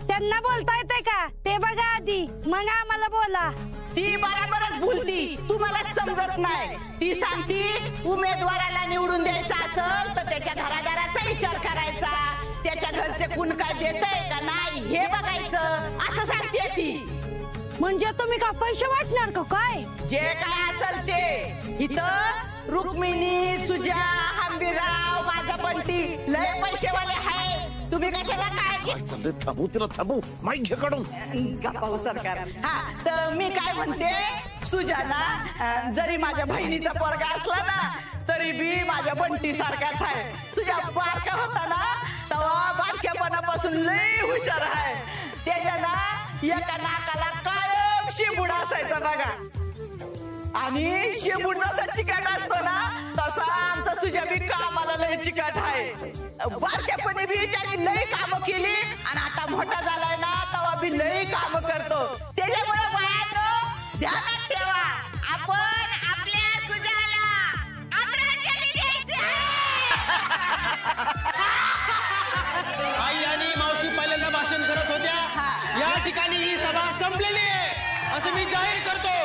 त्यांना बोलता येते का ते बघा आधी, मग आम्हाला बोला. ती बरोबरच बोलती, तुम्हाला समजत नाही. ती सांगती उमेदवाराला निवडून द्यायचा असेल तर त्याच्या घरादाराचा विचार करायचा, त्याच्या घरचे कुण काय देतंय का नाही हे बघायचं असं सांगते ती. म्हणजे तुम्ही का पैसे वाटणार का काय. जे काय असेल ते. इथं रुक्मिणी, सुजा, हंबीरराव, माझा बंटी लय पैसेवाले आहे. तुम्ही कशाला काय थांबू तिला, थांबू. माईक घे काढून. गप्पा सरकार. हा तर मी काय म्हणते, सुजाना जरी माझ्या बहिणीचा पोरगा असला ना तरी बी माझ्या बंटी सारखाच आहे. सुजा बारका होता ना तेव्हा बारक्यापणापासून लय हुशार आहे. त्याच्या ना एका नाकाला कायम शिबूड असायचा बघा. आणि शिबूड जसा चिकाट असतो ना तसा आमचा सुजा बी कामाला लय चिकाट आहे. बारक्यापणे बी त्याने लय कामं केली आणि आता मोठा झालाय ना तेव्हा बी लय कामं करतो. त्याच्यामुळे बायांनो ध्यानात ठेवा, आपण आपल्या सुजाला आदरांजली द्यायची. आई आणि मावशी पहिल्यांदा भाषण करत होत्या. या ठिकाणी ही सभा संपलेली आहे असं मी जाहीर करतो.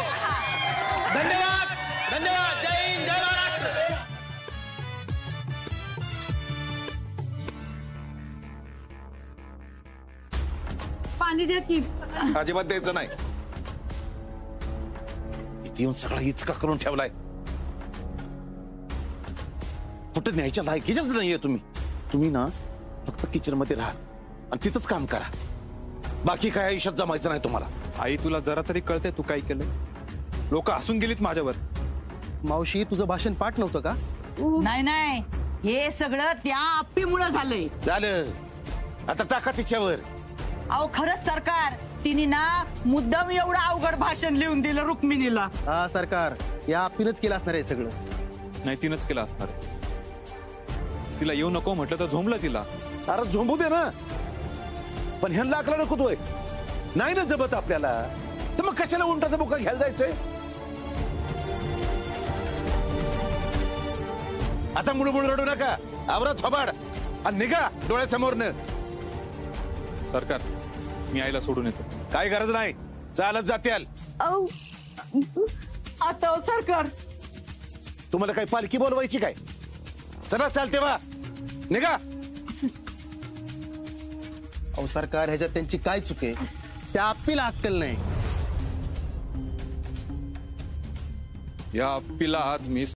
धन्यवाद, धन्यवाद. जय हिंद, जय महाराष्ट्र. पाणी द्या की. अजिबात द्यायचं नाही. इथे येऊन सगळा इचका करून ठेवलाय. कुठं न्यायच्या लायकीच्याच नाहीये तुम्ही. तुम्ही ना फक्त किचन मध्ये राहा आणि तिथंच काम करा. बाकी काय आयुष्यात जमायचं नाही तुम्हाला. आई तुला जरा तरी कळतंय तू काय केलंय. लोक हसून गेलीत माझ्यावर. मावशी तुझं भाषण पाठ नव्हतं का. नाही नाही, हे सगळं त्या आप्पीमुळे झालंय. झालं, आता टाका तिच्यावर. अहो खरंच सरकार, तिने ना मुद्दाम एवढं अवघड भाषण लिहून दिलं रुक्मिणीला. हा सरकार, या आप्पीनच केलं असणार आहे सगळं. नाही तिनंच केलं असणार. तिला येऊ नको म्हटलं तर झोंबलं तिला. अरे झोंबू दे ना, पण ह्यांना लागला नको तोय. नाही ना जमत आपल्याला तर मग कशाला उंटाचा बोका घ्यायला जायचंय. आता मुळमुळ रडू नका. आवरात थोबाड आणि निघा डोळ्यासमोरनं. सरकार मी आईला सोडून येतो. काय गरज नाही, चालत जात्याल. आता सरकार तुम्हाला काय पालखी बोलवायची काय. चला चालते बा, निघा. अहो सरकार, ह्याच्यात त्यांची काय चूक आहे. त्या आप्पीला अक्कल नाही. या पिला आज मी